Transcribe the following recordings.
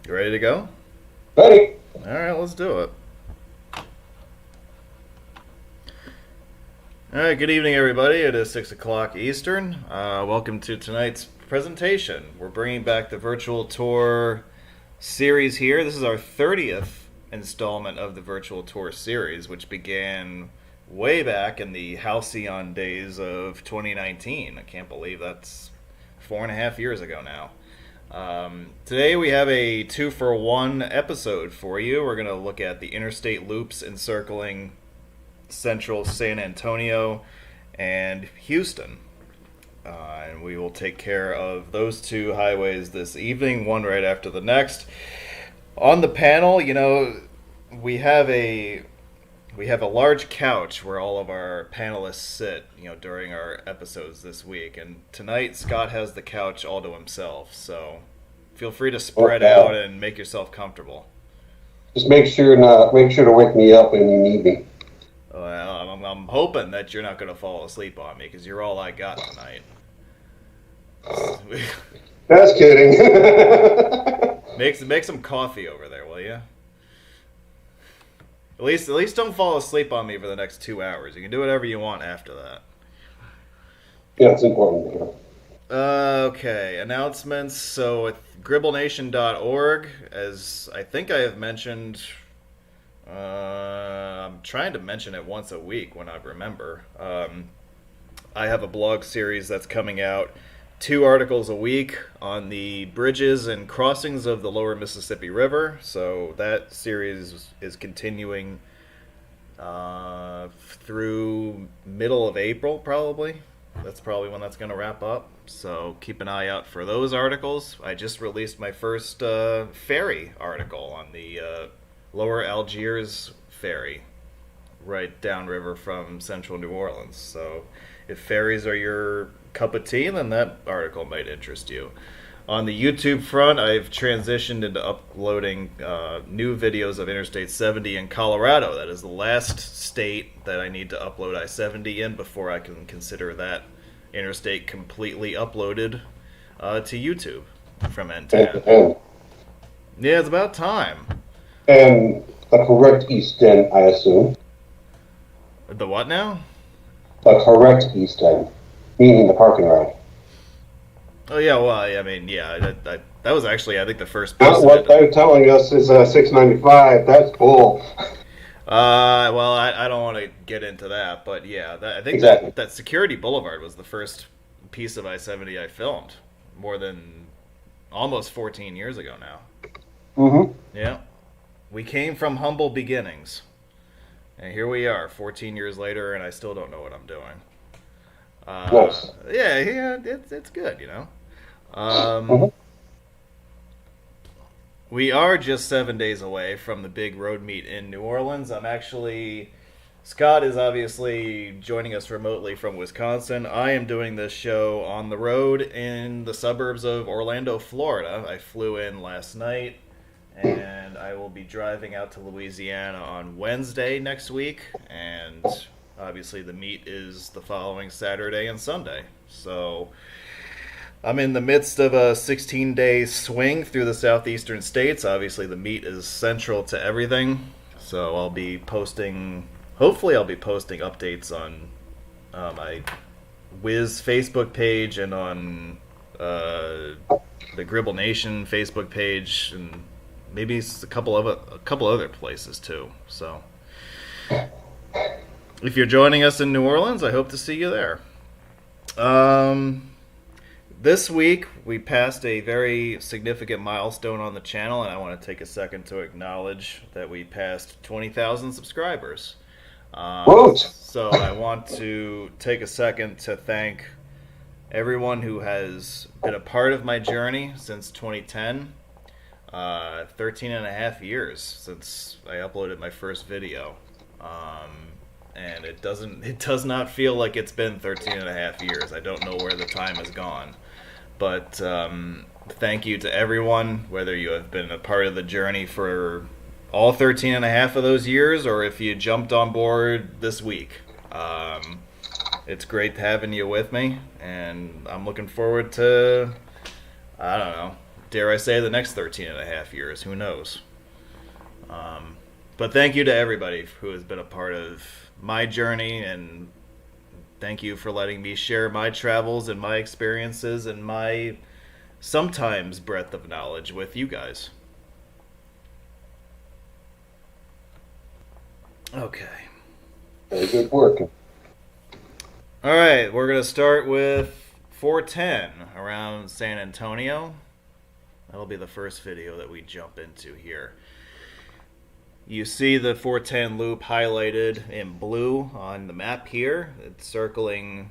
You ready to go? Ready? All right, let's do it. All right, good evening, everybody. It is 6 o'clock Eastern. Welcome to tonight's presentation. We're bringing back the virtual tour series here. This is our 30th installment of the virtual tour series, which began way back in the halcyon days of 2019. I can't believe that's 4.5 years ago now. Today we have a 2-for-1 episode for you. We're going to look at the interstate loops encircling central San Antonio and Houston. And we will take care of those two highways this evening, one right after the next. On the panel, we have a large couch where all of our panelists sit, during our episodes this week. And tonight, Scott has the couch all to himself. So feel free to spread out and make yourself comfortable. Just make sure to wake me up when you need me. Well, I'm hoping that you're not going to fall asleep on me because you're all I got tonight. That's kidding. Make some coffee over there, will you? At least don't fall asleep on me for the next 2 hours. You can do whatever you want after that. Yeah, it's important. Okay, announcements. So at gribblnation.org, as I think I have mentioned, I'm trying to mention it once a week when I remember. I have a blog series that's coming out, 2 articles a week on the bridges and crossings of the lower Mississippi River. So that series is continuing through middle of April, probably. That's probably when that's going to wrap up. So keep an eye out for those articles. I just released my first ferry article on the lower Algiers ferry, right downriver from central New Orleans. So if ferries are your cup of tea, then that article might interest you. On the YouTube front, I've transitioned into uploading new videos of Interstate 70 in Colorado. That is the last state that I need to upload I-70 in before I can consider that interstate completely uploaded to YouTube from end to end. Yeah, it's about time. And a correct east end, I assume. The what now? A correct east end, meaning the parking ride. Oh, yeah, well, I mean, yeah, that was actually, I think, the first piece Not what they're telling us is 695. That's bull. Well, I don't want to get into that, but yeah, I think exactly. that Security Boulevard was the first piece of I-70 I filmed, more than almost 14 years ago now. Mm-hmm. Yeah. We came from humble beginnings, and here we are, 14 years later, and I still don't know what I'm doing. Nice. Yeah, it's good, Mm-hmm. We are just 7 days away from the big road meet in New Orleans. Scott is obviously joining us remotely from Wisconsin. I am doing this show on the road in the suburbs of Orlando, Florida. I flew in last night, and I will be driving out to Louisiana on Wednesday next week, and obviously the meet is the following Saturday and Sunday. So I'm in the midst of a 16-day swing through the southeastern states. Obviously the meet is central to everything, so hopefully I'll be posting updates on my Wiz Facebook page and on the Gribble Nation Facebook page, and maybe a couple other places too. So if you're joining us in New Orleans, I hope to see you there. This week, we passed a very significant milestone on the channel, and I want to take a second to acknowledge that we passed 20,000 subscribers. So I want to take a second to thank everyone who has been a part of my journey since 2010. 13 and a half years since I uploaded my first video. And it does not feel like it's been 13 and a half years. I don't know where the time has gone. But thank you to everyone, whether you have been a part of the journey for all 13 and a half of those years, or if you jumped on board this week. It's great having you with me, and I'm looking forward to, I don't know, dare I say, the next 13 and a half years. Who knows? But thank you to everybody who has been a part of my journey, and thank you for letting me share my travels and my experiences and my sometimes breadth of knowledge with you guys. Okay. Very good work. All right, we're going to start with 410 around San Antonio. That'll be the first video that we jump into here. You see the 410 loop highlighted in blue on the map here. It's circling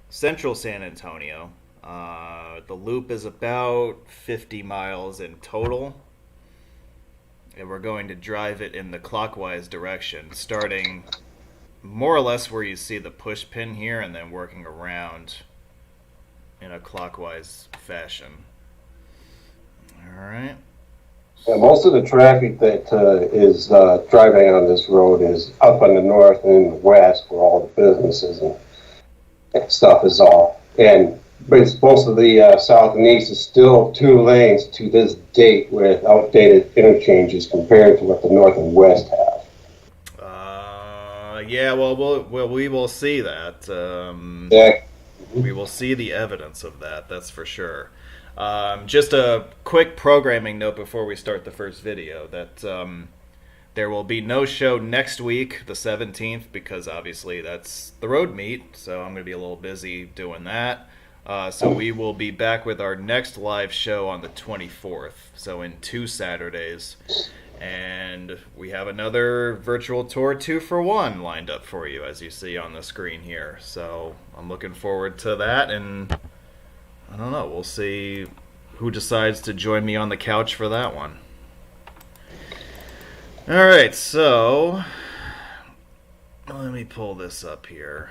central San Antonio. The loop is about 50 miles in total. And we're going to drive it in the clockwise direction, starting more or less where you see the push pin here and then working around in a clockwise fashion. All right. Yeah, most of the traffic that is driving on this road is up on the north and in the west, where all the businesses and stuff is all. But most of the south and east is still 2 lanes to this date with outdated interchanges compared to what the north and west have. Yeah, well, we will see that. Yeah. We will see the evidence of that, that's for sure. Just a quick programming note before we start the first video, that there will be no show next week, the 17th, because obviously that's the road meet, so I'm going to be a little busy doing that. So we will be back with our next live show on the 24th, so in 2 Saturdays. And we have another virtual tour 2-for-1 lined up for you, as you see on the screen here. So I'm looking forward to that, and I don't know, we'll see who decides to join me on the couch for that one. Alright, so let me pull this up here.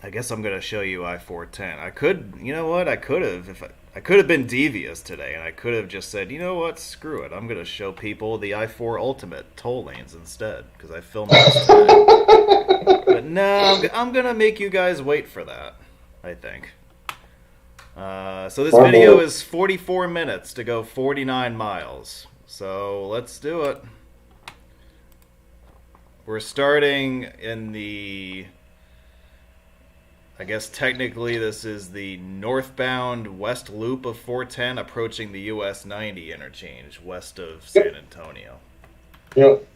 I guess I'm going to show you I-410. I could, you know what, I could have been devious today, and I could have just said, you know what, screw it. I'm going to show people the I-4 Ultimate toll lanes instead, because I filmed this today. But no, I'm going to make you guys wait for that, I think. So this video is 44 minutes to go 49 miles. So let's do it. We're starting in the... I guess technically this is the northbound west loop of 410 approaching the US 90 interchange west of San Antonio. Yep.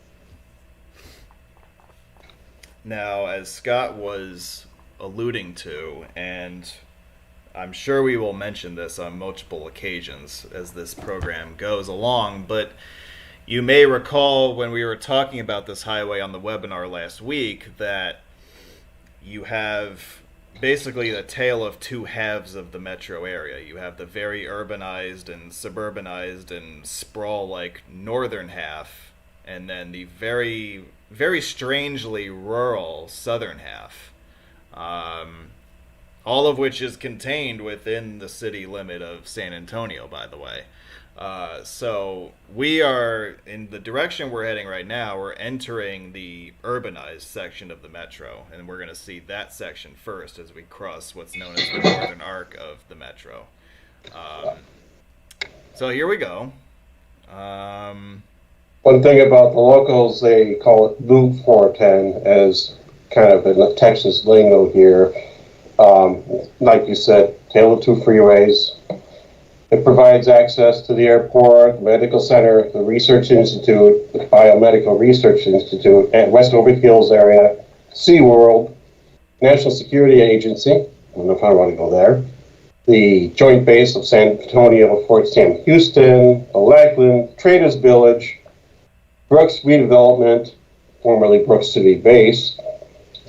Now, as Scott was alluding to, and I'm sure we will mention this on multiple occasions as this program goes along, but you may recall when we were talking about this highway on the webinar last week that you have basically the tale of 2 halves of the metro area. You have the very urbanized and suburbanized and sprawl-like northern half, and then the very, very strangely rural southern half. All of which is contained within the city limit of San Antonio, by the way. So we are, in the direction we're heading right now, we're entering the urbanized section of the metro, and we're going to see that section first as we cross what's known as the northern arc of the metro. So here we go. One thing about the locals, they call it Loop 410 as kind of in the Texas lingo here. Like you said, tale of 2 freeways. It provides access to the airport, the medical center, the research institute, the biomedical research institute, and Westover Hills area, SeaWorld, National Security Agency, I don't know if I want to go there, the joint base of San Antonio, Fort Sam Houston, the Lackland, Traders Village, Brooks Redevelopment, formerly Brooks City Base,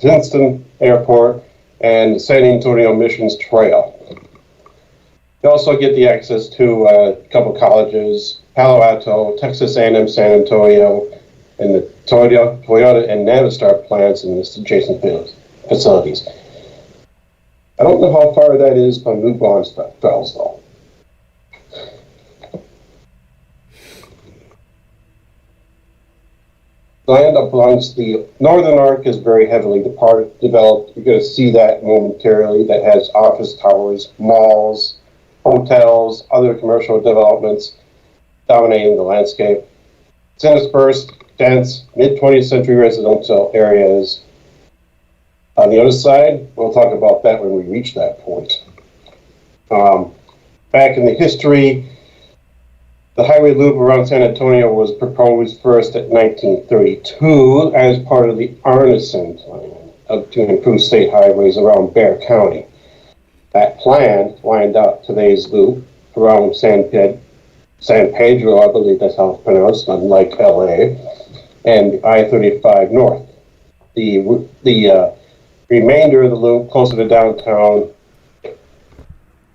Zinston Airport, and the San Antonio Missions Trail. You also get the access to a couple colleges, Palo Alto, Texas A&M San Antonio, and the Toyota and Navistar plants in its adjacent facilities. I don't know how far that is from New Braunfels, though. land up amongst the northern arc is very heavily developed. You're going to see that momentarily. That has office towers, malls, hotels, other commercial developments dominating the landscape. It's interspersed, dense, mid-20th century residential areas. On the other side, we'll talk about that when we reach that point. Back in the history, the highway loop around San Antonio was proposed first in 1932 as part of the Arneson Plan to improve state highways around Bexar County. That plan lined up today's loop around San Pedro, I believe that's how it's pronounced, unlike LA, and I-35 North. The remainder of the loop closer to downtown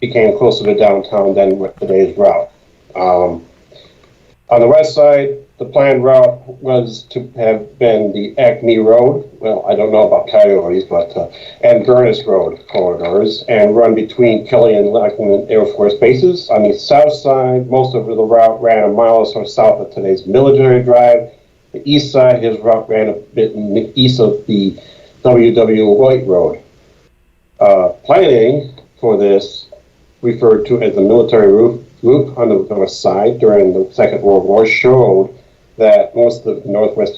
became closer to downtown than with today's route. On the west side, the planned route was to have been the Acme Road, well, I don't know about Coyotes, and Gurnis Road corridors, and run between Kelly and Lackland Air Force bases. On the south side, most of the route ran a mile or so south of today's Military Drive. The east side, his route ran a bit east of the W.W. White Road. Planning for this, referred to as the military route on the north side during the Second World War, showed that most of the northwest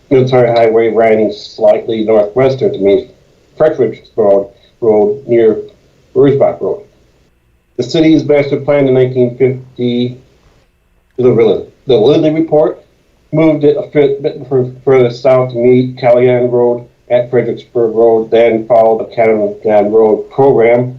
military highway ran slightly northwestern to meet Frederick Road near Bursbach Road. The city's master plan in 1950, the Lilly Report, moved it a bit further south to meet Calian Road at Fredericksburg Road, then followed the Calian Road corridor,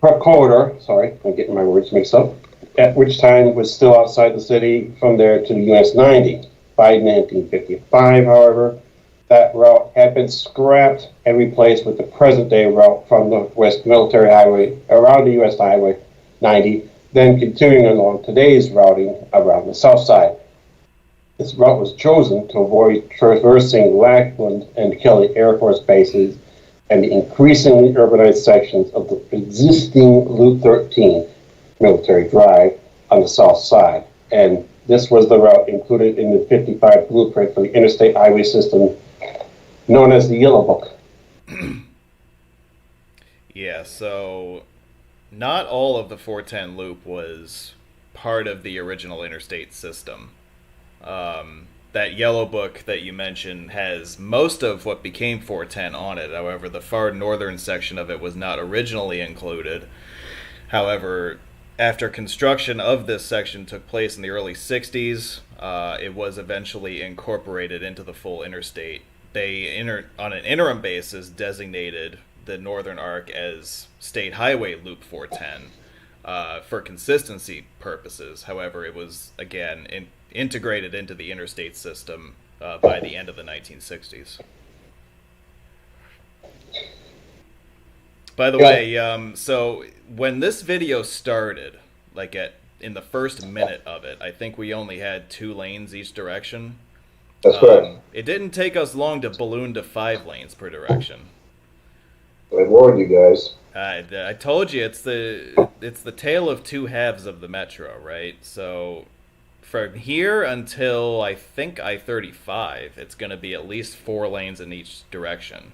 I'm getting my words mixed up, at which time was still outside the city, from there to the US 90. By 1955, however, that route had been scrapped and replaced with the present-day route from the West Military Highway around the US Highway 90, then continuing along today's routing around the south side. This route was chosen to avoid traversing Lackland and Kelly Air Force bases and the increasingly urbanized sections of the existing Loop 13 Military Drive on the south side. And this was the route included in the 55 blueprint for the interstate highway system known as the Yellow Book. Yeah, so not all of the 410 loop was part of the original interstate system. That yellow book that you mentioned has most of what became 410 on it. However, the far northern section of it was not originally included. However, after construction of this section took place in the early 60s, it was eventually incorporated into the full interstate. They, on an interim basis, designated the northern arc as State Highway Loop 410 for consistency purposes. However, it was, again, integrated into the interstate system by the end of the 1960s. By the way, so when this video started, in the first minute of it, I think we only had 2 lanes each direction. That's correct. It didn't take us long to balloon to 5 lanes per direction. I warned you guys. I told you it's the tale of 2 halves of the metro, right? So from here until I think I-35, it's going to be at least 4 lanes in each direction.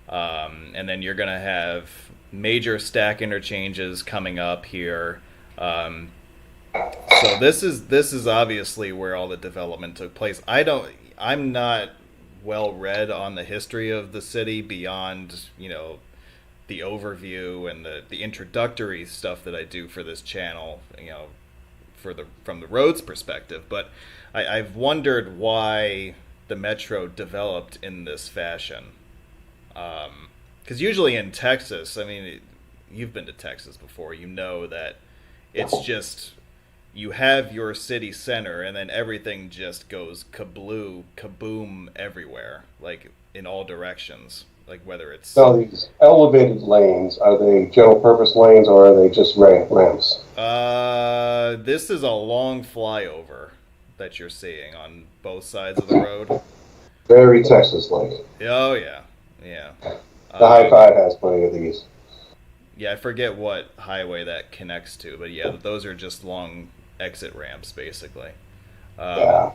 And then you're going to have major stack interchanges coming up here. So this is obviously where all the development took place. I'm not well read on the history of the city beyond, the overview and the introductory stuff that I do for this channel, from the roads perspective, but I've wondered why the metro developed in this fashion. Because usually in Texas, you've been to Texas before, you know that it's just, you have your city center and then everything just goes kaboom everywhere, in all directions. Whether it's... Now, these elevated lanes, are they general purpose lanes or are they just ramps? This is a long flyover that you're seeing on both sides of the road. Very Texas-like. Oh, yeah. Yeah. The High-5 has plenty of these. Yeah, I forget what highway that connects to, but yeah, those are just long exit ramps, basically. Yeah.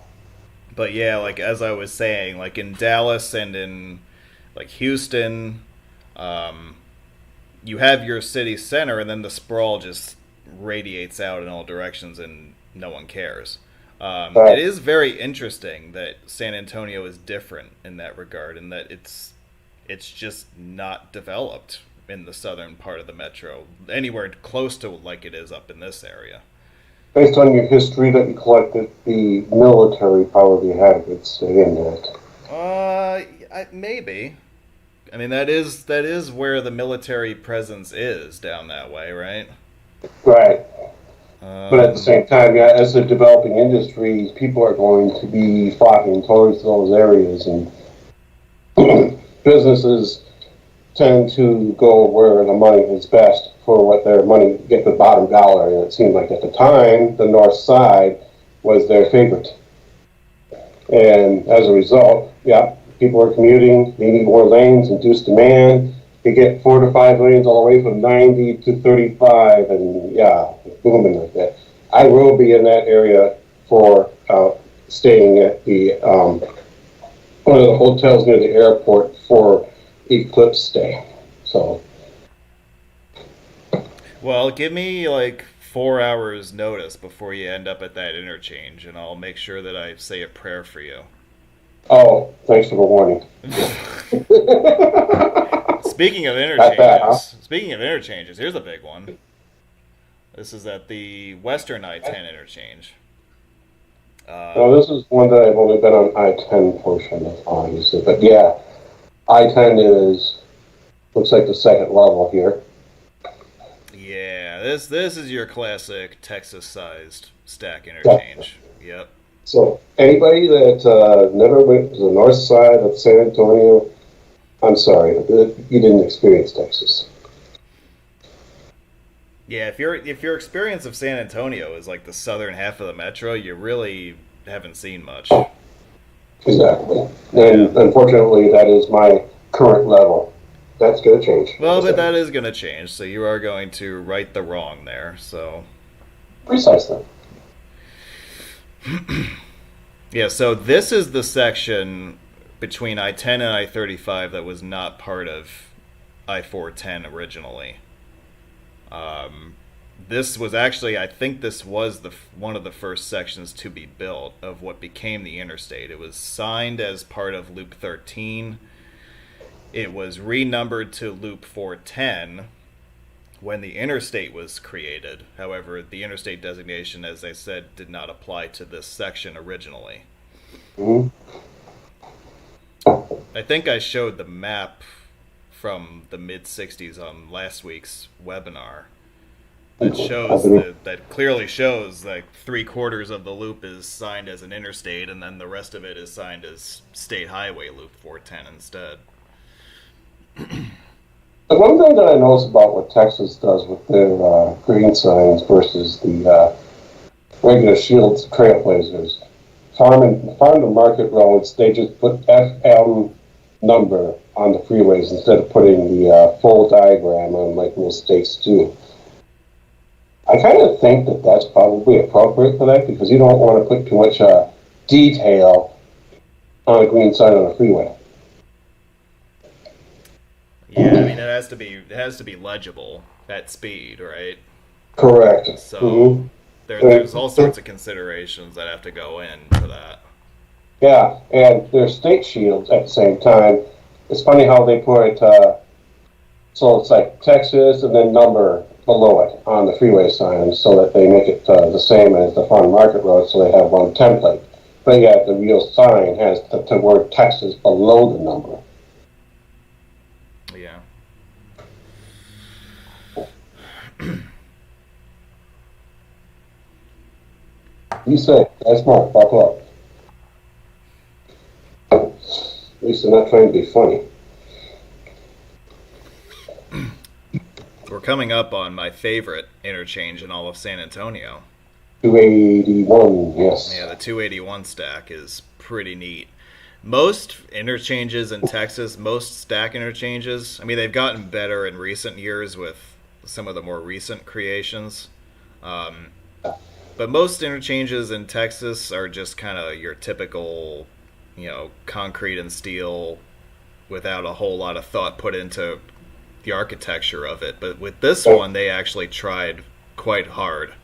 But yeah, like as I was saying, like in Dallas and in like Houston, um, you have your city center, and then the sprawl just radiates out in all directions, and no one cares. It But is very interesting that San Antonio is different in that regard, in that it's just not developed in the southern part of the metro anywhere close to like it is up in this area. based on your history that you collected, the military probably had a good say in that. Maybe. I mean, that is where the military presence is down that way, right? Right. But at the Um, same time, yeah, as a developing industry, people are going to be flocking towards those areas, and businesses tend to go where the money is best for what their money get the bottom dollar. And it seemed like at the time, the north side was their favorite. And as a result, yeah, people are commuting. They need more lanes, induced demand. They get 4 to 5 lanes all the way from 90 to 35, and yeah, it's booming like that. I will be in that area for staying at the one of the hotels near the airport for Eclipse Day. So, well, give me like 4 hours notice before you end up at that interchange, and I'll make sure that I say a prayer for you. oh, thanks for the warning. Speaking of Not bad, huh? interchanges, here's a big one. This is at the Western I-10 interchange. No, Um, this is one that I've only been on I-10 portion of, obviously, but yeah, I-10 is looks like the second level here. yeah, this is your classic Texas-sized stack Yeah. interchange. Yep. So anybody that never went to the north side of San Antonio, I'm sorry, you didn't experience Texas. Yeah, if your experience of San Antonio is like the southern half of the metro, you really haven't seen much. Exactly. Yeah. And unfortunately, that is my current level. That's going to change. Well, but that is going to change, so you are going to right the wrong there. So, Precisely. yeah, so this is the section between I-10 and I-35 that was not part of I-410 originally. This was actually, I think this was one of the first sections to be built of what became the interstate. It was signed as part of Loop 13. It was renumbered to Loop 410 when the interstate was created. However, the interstate designation, as I said, did not apply to this section originally. Hmm. I think I showed the map from the mid 60s on last week's webinar that shows that clearly shows like 3/4 of the loop is signed as an interstate, and then the rest of it is signed as state highway loop 410 instead. The one thing that I notice about what Texas does with their green signs versus the regular Shields Trailblazers, farm to market roads, they just put FM number on the freeways instead of putting the full diagram on like most states do. I kind of think that that's probably appropriate for that because you don't want to put too much detail on a green sign on a freeway. Yeah, I mean it has to be legible at speed, right? Correct. So Mm-hmm. there's all sorts of considerations that have to go into that. Yeah, and they're state shields at the same time. It's funny how they put so it's like Texas and then number below it on the freeway signs so that they make it the same as the farm market road so they have one template. But yet the real sign has the word Texas below the number. Yeah. You say, that's smart, buckle up. At least they're not trying to be funny. We're coming up on my favorite interchange in all of San Antonio. 281, yes. Yeah, the 281 stack is pretty neat. Most interchanges in Texas, most stack interchanges, I mean, they've gotten better in recent years with some of the more recent creations. But most interchanges in Texas are just kind of your typical, concrete and steel without a whole lot of thought put into the architecture of it. But with this one, they actually tried quite hard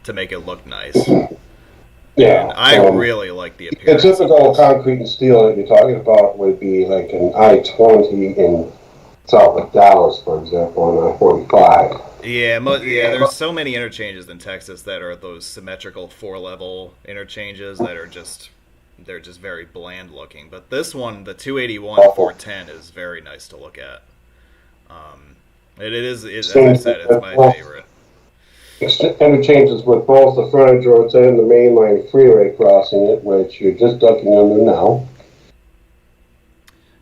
to make it look nice. Yeah, and I really like the the appearance. typical concrete and steel that you're talking about would be like an I-20 in south of Dallas, for example, and I-45. Yeah, there's so many interchanges in Texas that are those symmetrical 4-level interchanges that are they're just very bland looking. But this one, the 281 410, is very nice to look at. As I said, it's my favorite. Interchanges with both the frontage roads and the mainline freeway crossing it, which you're just ducking under now.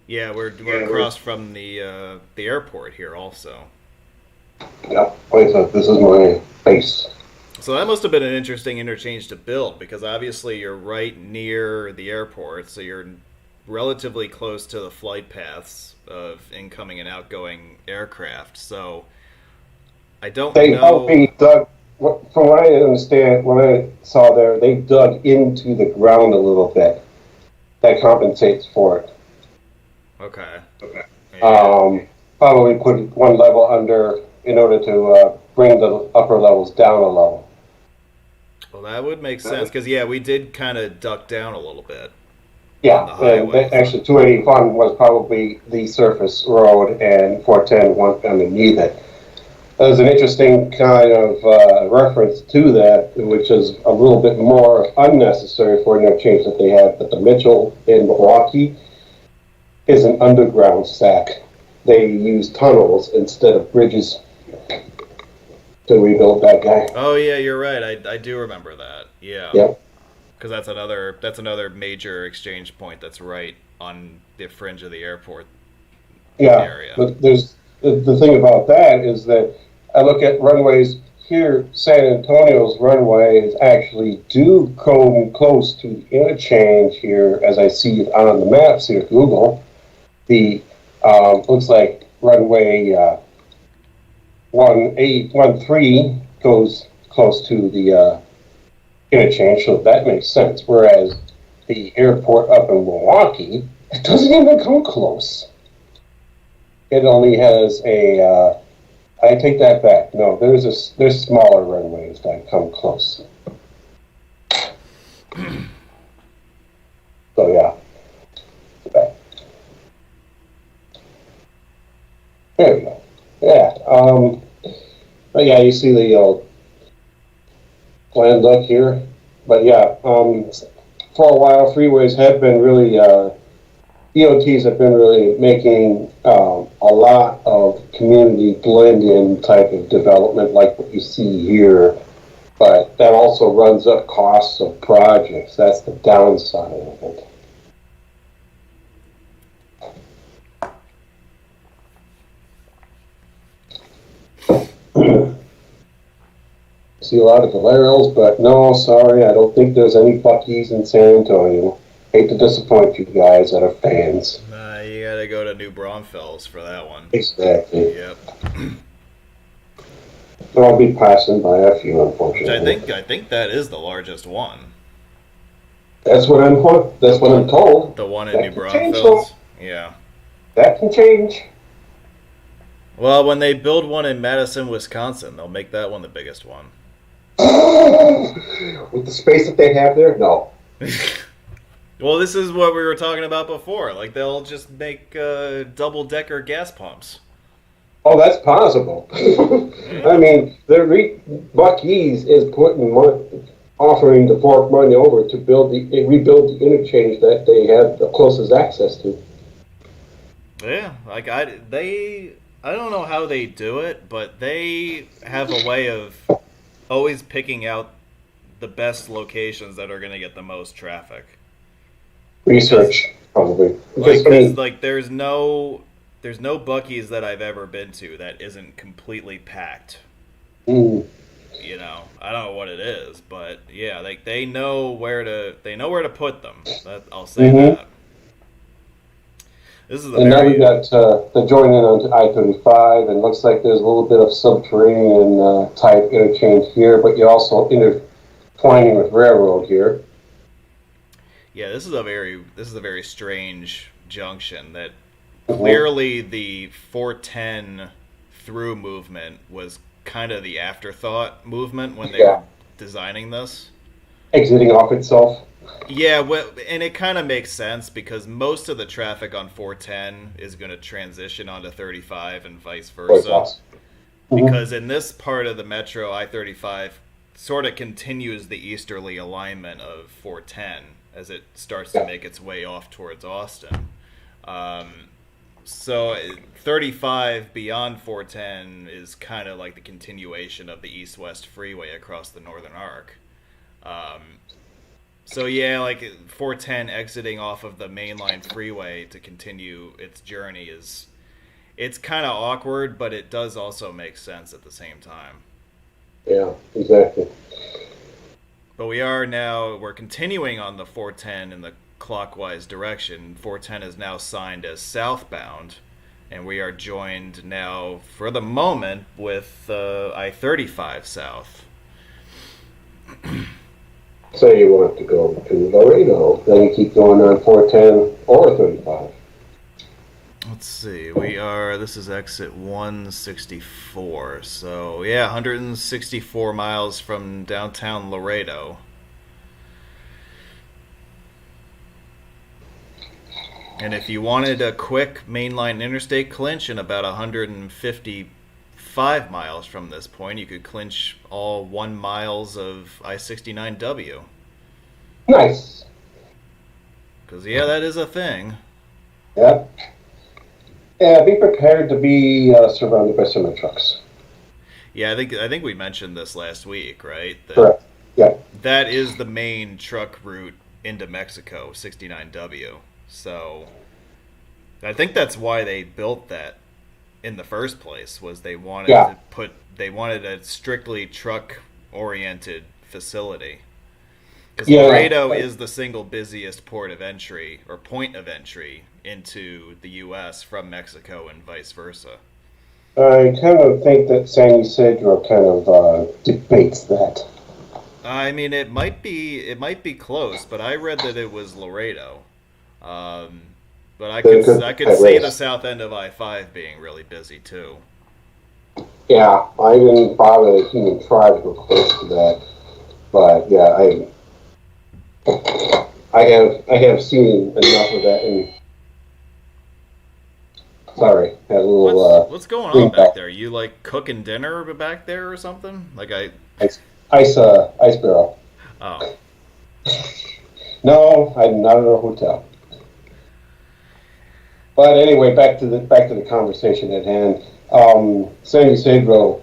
Yeah, we're across from the airport here also. Yep, this is my base. So that must have been an interesting interchange to build, because obviously you're right near the airport, so you're relatively close to the flight paths of incoming and outgoing aircraft. So I don't know. They helped me dug, from what I understand, what I saw there, they dug into the ground a little bit. That compensates for it. Okay. Yeah. Probably put one level under in order to bring the upper levels down a level. Well, that would make sense, because, we did kind of duck down a little bit. Yeah, and actually 281 was probably the surface road, and 410 went underneath it. There's an interesting kind of reference to that, which is a little bit more unnecessary for an interchange that they had, but the Mitchell in Milwaukee is an underground stack. They use tunnels instead of bridges to rebuild that guy. Oh yeah, you're right. I do remember that. Yeah. Yep. Because that's another major exchange point that's right on the fringe of the airport area. But there's the thing about that is that I look at runways here. San Antonio's runways actually do come close to the interchange here, as I see it on the maps here, Google. The looks like runway 1813 goes close to the interchange, so that makes sense. Whereas the airport up in Milwaukee, it doesn't even come close. It only has a. I take that back. No, there's smaller runways that come close. So yeah. There we go. Yeah. But yeah, you see the land duck here. But yeah, for a while, freeways have been really, DOTs have been really making a lot of community blend-in type of development like what you see here. But that also runs up costs of projects. That's the downside of it. See a lot of Valeros, but no, sorry, I don't think there's any Buc-ee's in San Antonio. Hate to disappoint you guys that are fans. You gotta go to New Braunfels for that one. Exactly. Yep. I'll be passing by a few, unfortunately. Which I think that is the largest one. That's what I'm told. The one in New Braunfels? Yeah. That can change. Well, when they build one in Madison, Wisconsin, they'll make that one the biggest one. With the space that they have there? No. Well, this is what we were talking about before. Like, they'll just make double-decker gas pumps. Oh, that's possible. I mean, Buc-ee's is offering to fork money over to rebuild the interchange that they have the closest access to. Yeah, like I don't know how they do it, but they have a way of always picking out the best locations that are going to get the most traffic. Research, probably. Like there's no Buc-ee's that I've ever been to that isn't completely packed. Mm. I don't know what it is, but yeah, like they know where to put them. I'll say that. This is now we got the join in on I-35, and looks like there's a little bit of subterranean type interchange here, but you also twining with railroad here. Yeah, this is a very strange junction that Mm-hmm. clearly the 410 through movement was kind of the afterthought movement when they were Yeah, designing this. exiting off itself. Yeah, well, and it kind of makes sense because most of the traffic on 410 is going to transition onto 35 and vice Voice versa. loss. Mm-hmm. Because in this part of the metro, I-35 sort of continues the easterly alignment of 410 as it starts to Yeah, make its way off towards Austin. Um, so 35 beyond 410 is kind of like the continuation of the east-west freeway across the northern arc. Um, so yeah, like 410 exiting off of the mainline freeway to continue its journey is it's kind of awkward, but it does also make sense at the same time. yeah, exactly. But we're continuing on the 410 in the clockwise direction. 410 is now signed as southbound, and we are joined now for the moment with I-35 south. Say you want to go to Laredo, then you keep going on 410 or 35. Let's see. This is exit 164. So, yeah, 164 miles from downtown Laredo. And if you wanted a quick mainline interstate clinch in about 155 miles from this point, you could clinch all 1 miles of I-69W. Nice. Because, yeah, that is a thing. Yeah. Yeah, be prepared to be surrounded by semi trucks. Yeah, I think we mentioned this last week, right? That Correct. Yeah. that is the main truck route into Mexico, 69W. So I think that's why they built that in the first place was Yeah. they wanted a strictly truck oriented facility. Because Yeah. Laredo is the single busiest port of entry or point of entry into the U.S. from Mexico and vice versa. I kind of think that San Ysidro kind of debates that. I mean, it might be close, but I read that it was Laredo. Um, but I They're could good I could at see the race. south end of I-5 being really busy too. Yeah, I didn't bother to even try to go close to that. But yeah, I have seen enough of that. And sorry, had a little What's going on back greenback there? You like cooking dinner back there or something? Like I ice barrel. oh No, I'm not at a hotel. But anyway, back to the conversation at hand. San Ysidro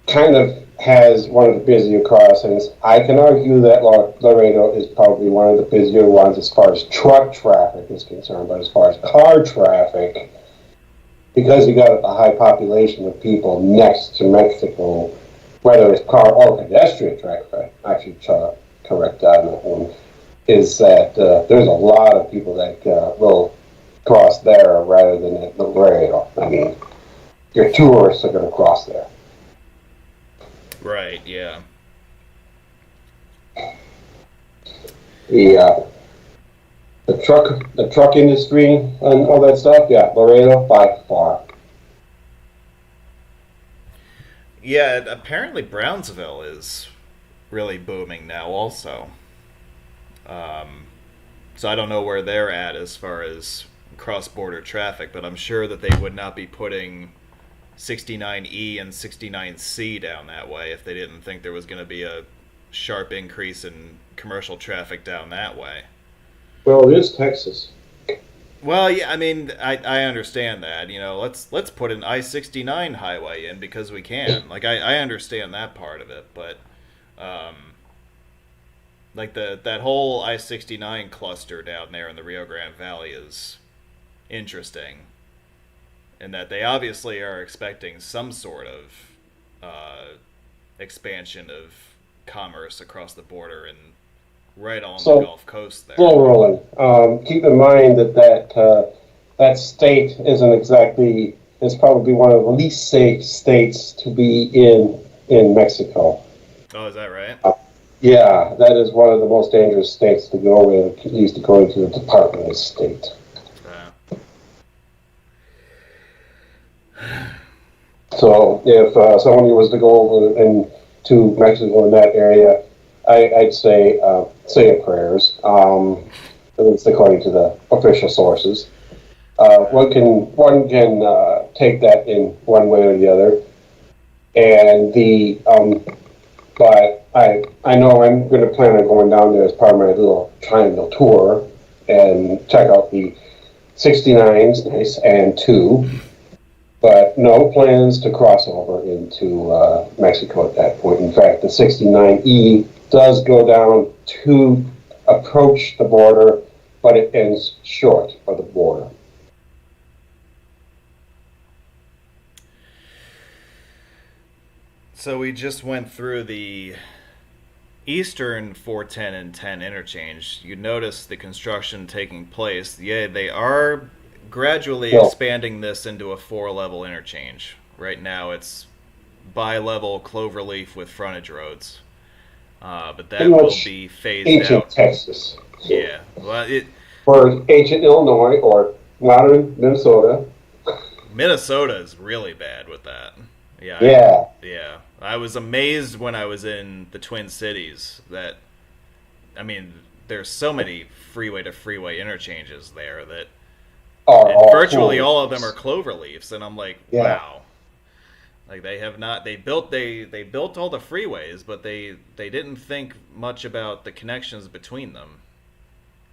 kind of has one of the busier crossings. I can argue that Laredo is probably one of the busier ones as far as truck traffic is concerned, but as far as car traffic, because you got a high population of people next to Mexico, whether it's car or pedestrian traffic, I should correct that one, is that there's a lot of people that will cross there rather than at Laredo. I mean, your tourists are going to cross there. right, yeah. The the truck industry and all that stuff, yeah, Laredo by far. Yeah, apparently Brownsville is really booming now also. Um, so I don't know where they're at as far as cross-border traffic, but I'm sure that they would not be putting 69E and 69C down that way if they didn't think there was going to be a sharp increase in commercial traffic down that way. Well, it is Texas. Well, yeah, I mean, I understand that. Let's put an I-69 highway in because we can. Like, I understand that part of it, but um, like that whole I-69 cluster down there in the Rio Grande Valley is interesting, in that they obviously are expecting some sort of expansion of commerce across the border and right on the So Gulf Coast there. slow rolling. Keep in mind that state isn't exactly. It's probably one of the least safe states to be in Mexico. Oh, is that right? Yeah, that is one of the most dangerous states to go in, at least according to the Department of State. So if someone was to go over into Mexico in that area, I'd say a prayers, at least according to the official sources. One can take that in one way or the other, and but I know I'm going to plan on going down there as part of my little triangle tour and check out the 69s and 2, but no plans to cross over into Mexico at that point. In fact, the 69E does go down to approach the border, but it ends short of the border. So we just went through the eastern 410 and 10 interchange. You notice the construction taking place. Yeah, they are gradually expanding this into a 4-level interchange. Right now it's bi-level cloverleaf with frontage roads. But that will be phased ancient out. Texas. Yeah. Well, or ancient Illinois or modern Minnesota. Minnesota is really bad with that. Yeah. Yeah. I was amazed when I was in the Twin Cities that, I mean, there's so many freeway to freeway interchanges there that virtually all of them are cloverleafs, and I'm like, wow. Like they built all the freeways, but they didn't think much about the connections between them.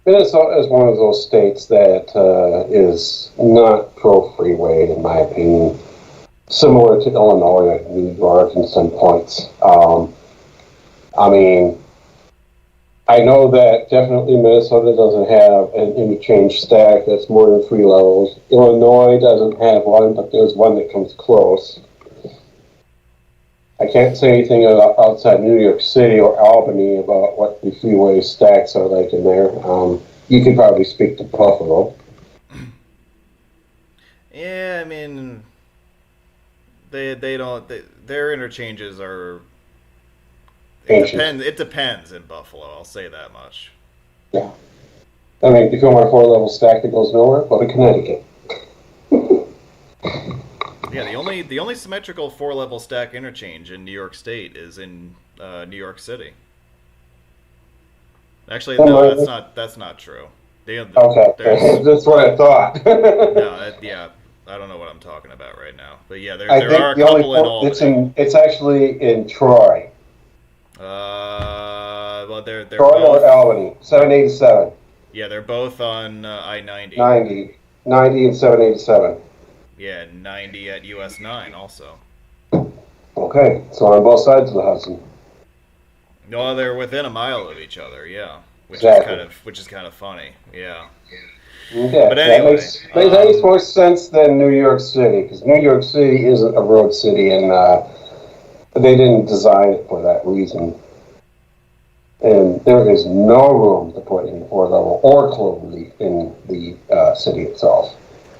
Minnesota is one of those states that is not pro freeway, in my opinion. Similar to Illinois and New York in some points. I mean, I know that definitely Minnesota doesn't have an interchange stack that's more than 3 levels. Illinois doesn't have one, but there's one that comes close. I can't say anything outside New York City or Albany about what the freeway stacks are like in there. You could probably speak to Buffalo. Yeah, I mean, their interchanges are. It depends in Buffalo. I'll say that much. Yeah, I mean, if you want a 4-level stack that goes nowhere, go to Connecticut. Yeah, the only symmetrical 4-level stack interchange in New York State is in New York City. Actually, no, that's not true. Okay, that's what I thought. No, I don't know what I'm talking about right now. But yeah, there are a couple in Albany. It's actually in Troy. Well, they're Troy both, or Albany, 787. Yeah, they're both on I-90. 90 and 787. Yeah, 90 at US 9 also. Okay, so on both sides of the Hudson. No, they're within a mile of each other. Yeah, which is kind of funny. Yeah. Okay, but anyway, that makes more sense than New York City, because New York City isn't a road city, and they didn't design it for that reason. And there is no room to put in 4-level or cloverleaf in the city itself.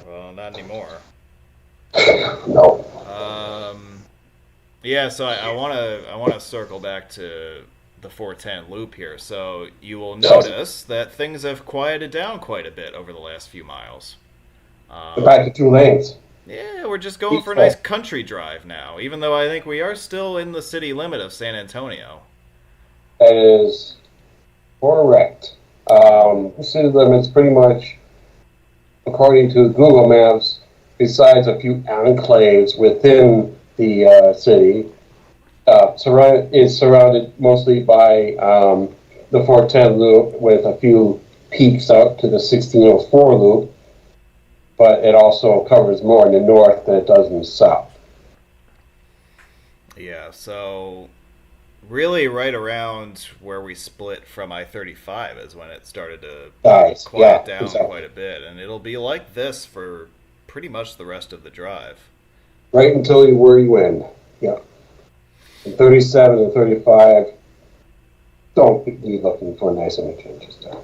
Well, not anymore. No. Yeah, so I want to circle back to the 410 loop here. So you will notice that things have quieted down quite a bit over the last few miles. Back to 2 lanes. Yeah, we're just going for a nice country drive now, even though I think we are still in the city limit of San Antonio. That is correct. The city limit's pretty much, according to Google Maps, besides a few enclaves within the city, is surrounded mostly by the 410 loop with a few peaks out to the 1604 loop, but it also covers more in the north than it does in the south. Yeah, so really right around where we split from I-35 is when it started to quiet down quite a bit, and it'll be like this for pretty much the rest of the drive. Right until where you end. Yeah. And 37 and 35, don't be looking for nice interchanges there.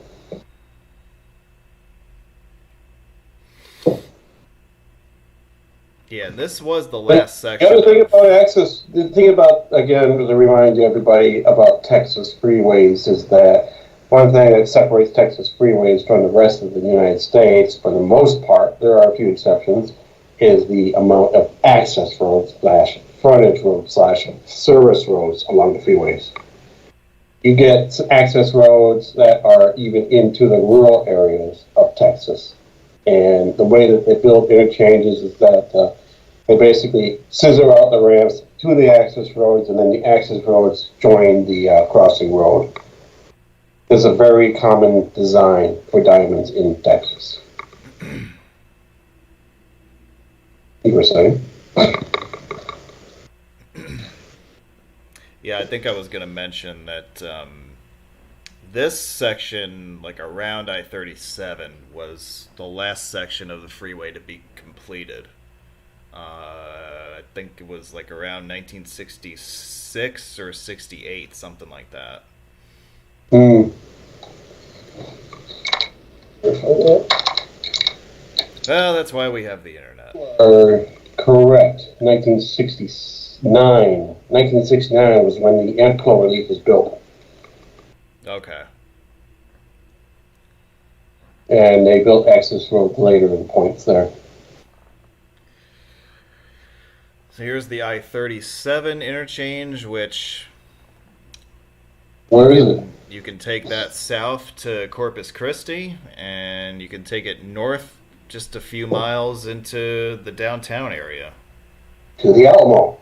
Yeah, and this was the But last the section. other thing about access, the thing about, again, to remind everybody about Texas freeways is that one thing that separates Texas freeways from the rest of the United States, for the most part, there are a few exceptions, is the amount of access roads slash frontage roads slash service roads along the freeways. You get access roads that are even into the rural areas of Texas. And the way that they build interchanges is that they basically scissor out the ramps to the access roads, and then the access roads join the crossing road. There's a very common design for diamonds in Texas. You were saying? Yeah, I think I was going to mention that this section, like around I-37, was the last section of the freeway to be completed. I think it was like around 1966 or 68, something like that. Mm. Well, that's why we have the internet. Correct. 1969. 1969 was when the ant clover leaf was built. Okay. And they built access roads later in points there. So here's the I-37 interchange, which... Where is it? You can take that south to Corpus Christi, and you can take it north just a few miles into the downtown area. To the Alamo.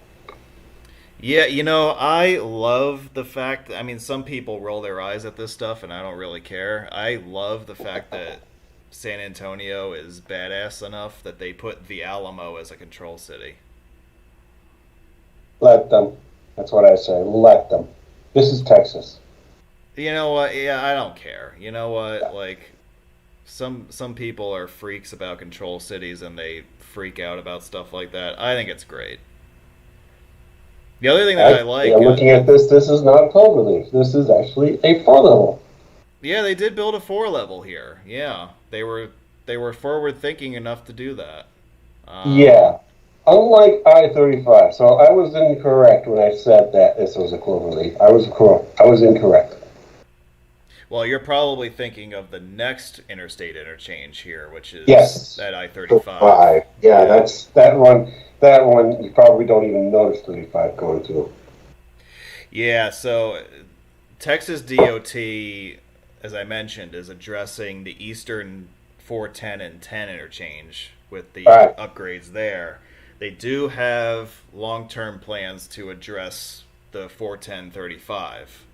Yeah, you know, I love the fact that, I mean, some people roll their eyes at this stuff, and I don't really care. I love the fact that San Antonio is badass enough that they put the Alamo as a control city. Let them. That's what I say. Let them. This is Texas. You know what? Yeah, I don't care. You know what? Like, some people are freaks about control cities, and they freak out about stuff like that. I think it's great. The other thing that I like... I'm looking at this. This is not a cloverleaf. This is actually a 4-level. Yeah, they did build a 4-level here. Yeah, they were forward thinking enough to do that. Yeah, unlike I-35. So I was incorrect when I said that this was a cloverleaf. I was incorrect. Well, you're probably thinking of the next interstate interchange here, which is that I-35. Yeah, that's that one. That one you probably don't even notice 35 going through. Yeah, so Texas DOT, as I mentioned, is addressing the eastern 410 and 10 interchange with the upgrades there. They do have long-term plans to address the 410-35.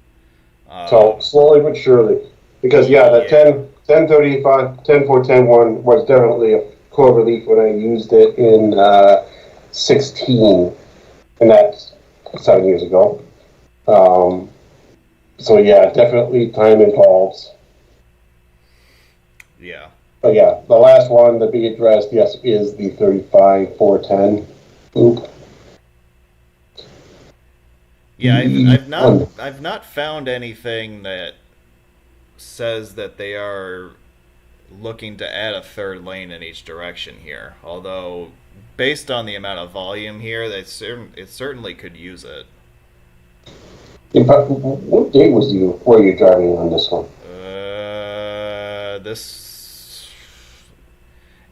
So slowly but surely, because the 10-35, 10-4-10-1 was definitely a cloverleaf when I used it in 16, and that's 7 years ago. So yeah, definitely time involves. Yeah. But yeah, the last one to be addressed, yes, is the 35-410 loop. Yeah, I've not found anything that says that they are looking to add a third lane in each direction here. Although, based on the amount of volume here, it certainly could use it. What day were you driving on this one?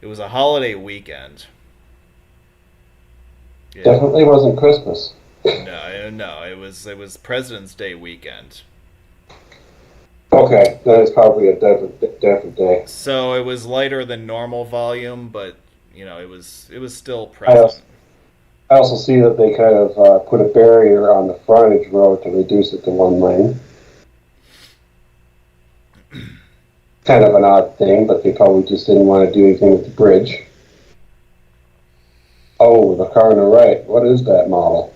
It was a holiday weekend. Yeah. Definitely wasn't Christmas. No, it was President's Day weekend. Okay, then it's probably a different day. So it was lighter than normal volume, but it was still present. I also see that they kind of put a barrier on the frontage road to reduce it to one lane. Kind of an odd thing, but they probably just didn't want to do anything with the bridge. Oh, the car on the right. What is that model?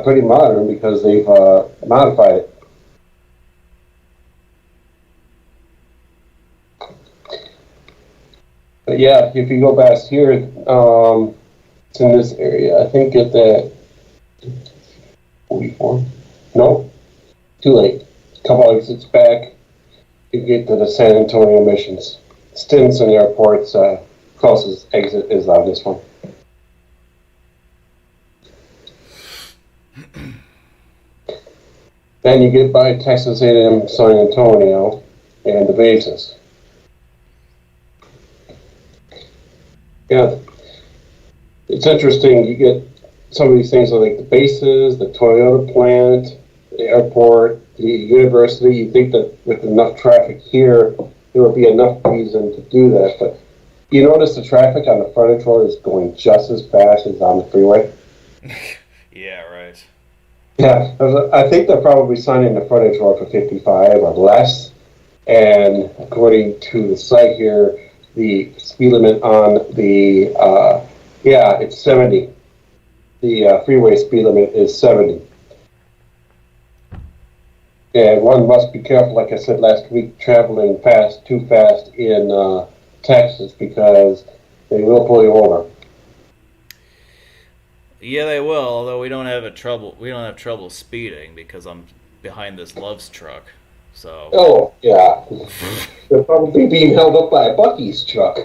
Pretty modern because they've modified it. But yeah, if you go past here, it's in this area. I think at the 44. No, too late. A couple exits back, you get to the San Antonio missions. Stinson Airport's closest exit is on this one. Then you get by Texas A&M San Antonio and the bases. Yeah, it's interesting. You get some of these things like the bases, the Toyota plant, the airport, the university. You think that with enough traffic here, there would be enough reason to do that. But you notice the traffic on the frontage road is going just as fast as on the freeway? Yeah, right. Yeah, I think they're probably signing the frontage road for 55 or less. And according to the site here, the speed limit on the, it's 70. The freeway speed limit is 70. And one must be careful, like I said last week, traveling too fast in Texas, because they will pull you over. Yeah, they will. Although we don't have trouble speeding because I'm behind this Love's truck. So. Oh yeah, they're probably being held up by a Bucky's truck.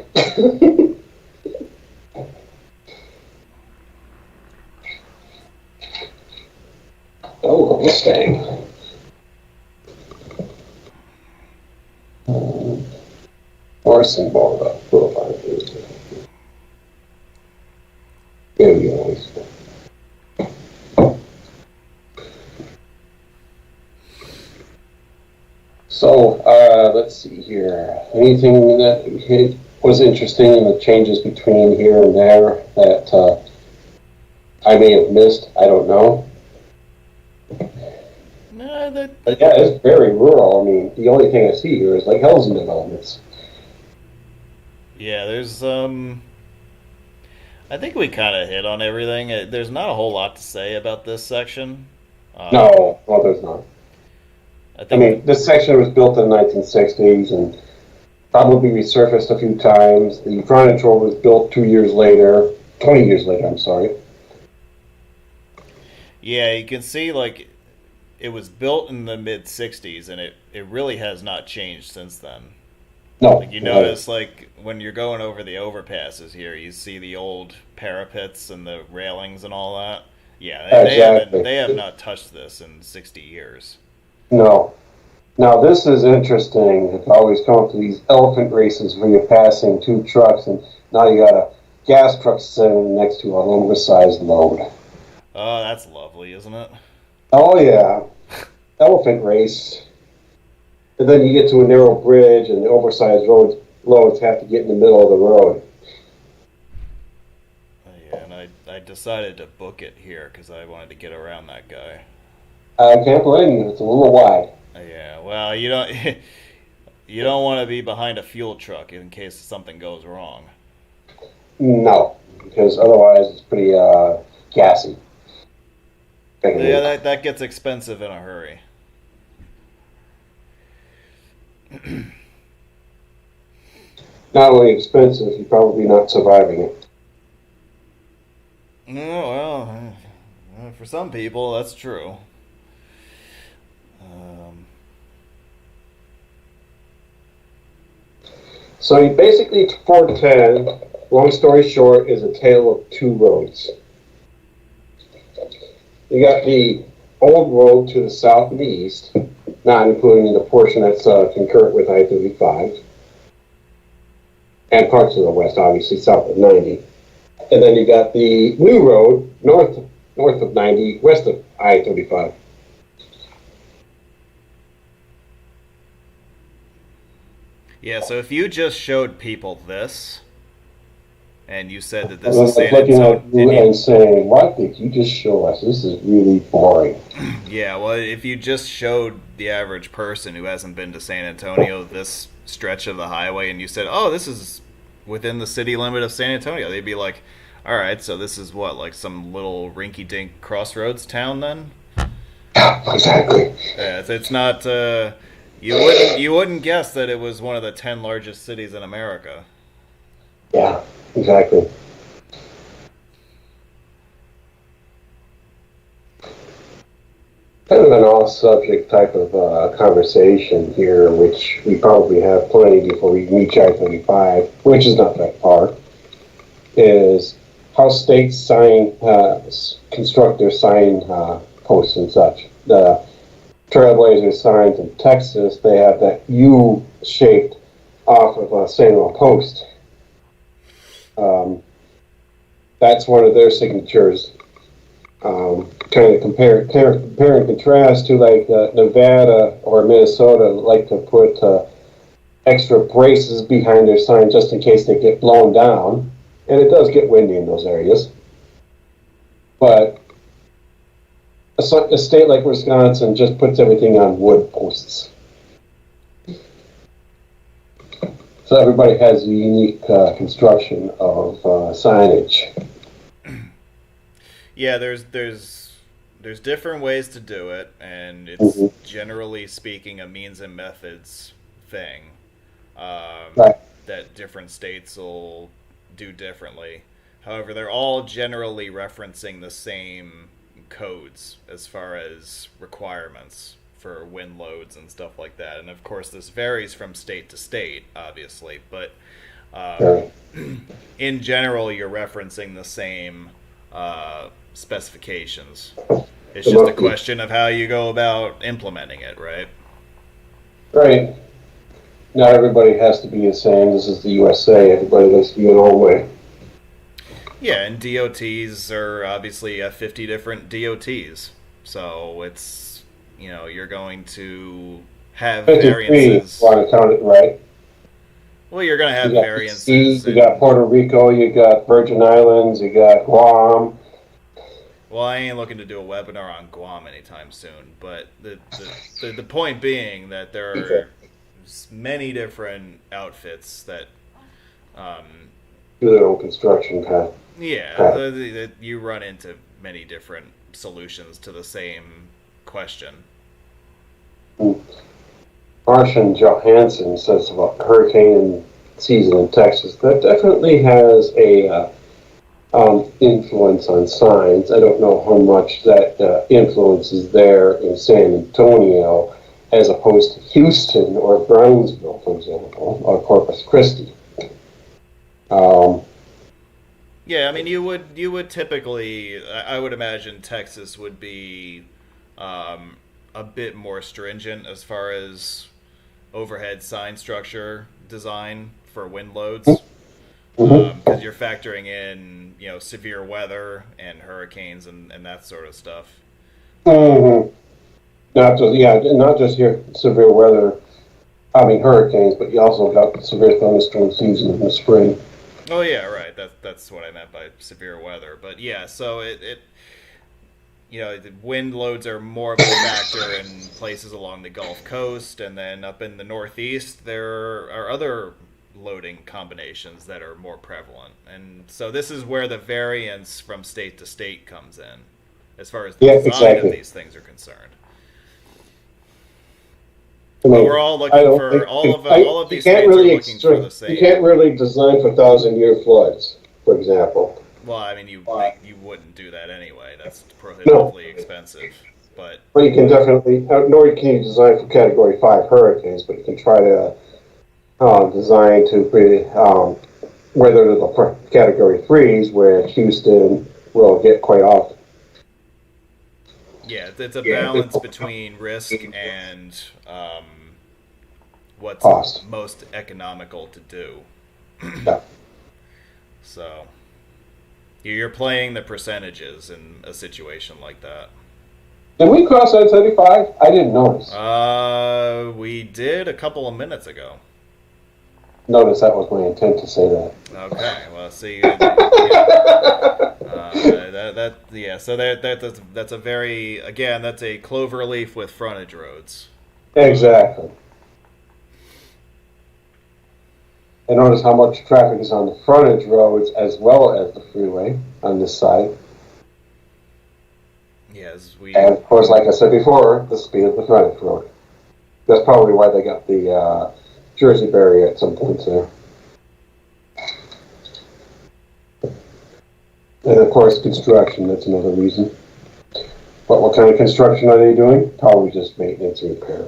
Oh, Mustang. Orson Boulevard. There you go. So, let's see here. Anything that was interesting in the changes between here and there that I may have missed? I don't know. No, But yeah, it's very rural. I mean, the only thing I see here is like housing developments. Yeah, there's I think we kind of hit on everything. There's not a whole lot to say about this section. No, well, there's not. I mean, this section was built in the 1960s and probably resurfaced a few times. The frontage road was built 20 years later, I'm sorry. Yeah, you can see, like, it was built in the mid-'60s, and it really has not changed since then. No. Like, you notice, like, when you're going over the overpasses here, you see the old parapets and the railings and all that. Yeah, exactly. They have not touched this in 60 years. No. Now, this is interesting. I always come up to these elephant races where you're passing two trucks, and now you got a gas truck sitting next to an oversized load. Oh, that's lovely, isn't it? Oh, yeah. Elephant race. And then you get to a narrow bridge, and the oversized loads have to get in the middle of the road. Yeah, and I decided to book it here because I wanted to get around that guy. I can't blame you. It's a little wide. Yeah, well, you don't you don't want to be behind a fuel truck in case something goes wrong. No, because otherwise it's pretty gassy. Yeah, that gets expensive in a hurry. Not only expensive, you're probably not surviving it. No, well, for some people, that's true. So you basically, 410, long story short, is a tale of two roads. You got the old road to the south and the east, not including the portion that's concurrent with I-35, and parts of the west, obviously, south of 90. And then you got the new road north of 90, west of I-35. Yeah, so if you just showed people this, and you said that this I is was looking at you and saying, what did you just show us? This is really boring. Yeah, well, if you just showed the average person who hasn't been to San Antonio this stretch of the highway, and you said, oh, this is within the city limit of San Antonio, they'd be like, all right, so this is what, like some little rinky-dink crossroads town then? Yeah, exactly. Yeah, it's not... You wouldn't guess that it was one of the 10 largest cities in America. Yeah, exactly. kind of an off-subject type of conversation here, which we probably have plenty before we reach I-35, which is not that far, is how states construct their sign posts and such. The Trailblazer signs in Texas, they have that U shaped off of a Samuel post. That's one of their signatures. Kind of compare and contrast to like Nevada or Minnesota like to put extra braces behind their sign just in case they get blown down, and it does get windy in those areas. But a state like Wisconsin just puts everything on wood posts. So everybody has a unique construction of signage. Yeah, there's different ways to do it, and it's generally speaking a means and methods thing. Right. That different states will do differently. However, they're all generally referencing the same codes as far as requirements for wind loads and stuff like that. And of course, this varies from state to state, obviously, but in general, you're referencing the same specifications. It's just a question of how you go about implementing it, right? Right. Not everybody has to be the same. This is the USA. Everybody likes to be their own way. Yeah, and DOTs are obviously 50 different DOTs. So it's, you're going to have 53, variances. Want to count it right. Well, you're going to have you got variances. You got Puerto Rico, you got Virgin Islands, you got Guam. Well, I ain't looking to do a webinar on Guam anytime soon, but the point being that there are many different outfits that do their own construction kind. Yeah, you run into many different solutions to the same question. Martian Johansson says about hurricane season in Texas. That definitely has a influence on signs. I don't know how much that influence is there in San Antonio as opposed to Houston or Brownsville, for example, or Corpus Christi. Yeah, I mean, you would typically, I would imagine Texas would be a bit more stringent as far as overhead sign structure design for wind loads, because you're factoring in, severe weather and hurricanes and that sort of stuff. Not just here severe weather. I mean hurricanes, but you also got severe thunderstorm season in the spring. Oh yeah, right. That's what I meant by severe weather. But yeah, so the wind loads are more of a factor in places along the Gulf Coast, and then up in the Northeast there are other loading combinations that are more prevalent. And so this is where the variance from state to state comes in, as far as the design of these things are concerned. I mean, we're all looking for all of these states are looking for the same. You can't really design for 1,000-year floods, for example. Well, I mean, you wouldn't do that anyway. That's prohibitively expensive. But you can definitely, nor can you design for Category 5 hurricanes, but you can try to design to weather the Category 3s, where Houston will get quite often. Yeah, it's a balance between risk and what's cost. Most economical to do. Yeah. So you're playing the percentages in a situation like that. Did we cross I-35? I didn't notice. We did a couple of minutes ago. Notice that was my intent to say that. Okay, well, see, so that's a very, again, that's a clover leaf with frontage roads. Exactly. And notice how much traffic is on the frontage roads as well as the freeway on this side. Yes, and of course, like I said before, the speed of the frontage road. That's probably why they got the Jersey barrier at some points there. And of course, construction, that's another reason. What kind of construction are they doing? Probably just maintenance and repair.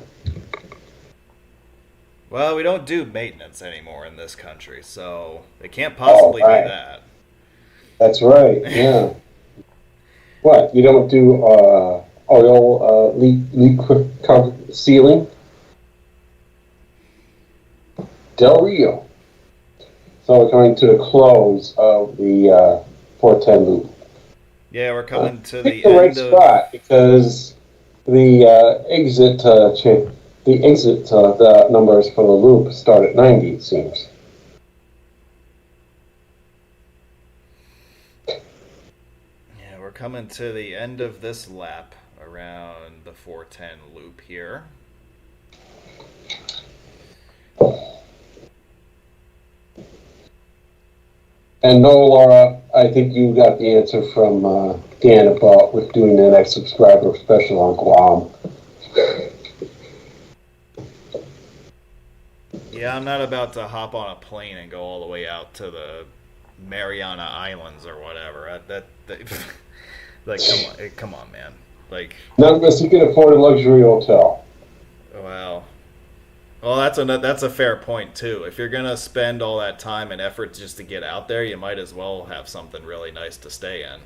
Well, we don't do maintenance anymore in this country, so it can't possibly be that. That's right, yeah. What, you don't do oil leak sealing? Del Rio. So we're coming to the close of the 410 loop. Yeah, we're coming to the right end of... spot because the exit the numbers for the loop start at 90, it seems. Yeah, we're coming to the end of this lap around the 410 loop here. And no, Laura, I think you got the answer from Dan about with doing the next subscriber special on Guam. Yeah, I'm not about to hop on a plane and go all the way out to the Mariana Islands or whatever. Like, come on, man. Like, not unless you can afford a luxury hotel. Well, that's a fair point too. If you're gonna spend all that time and effort just to get out there, you might as well have something really nice to stay in.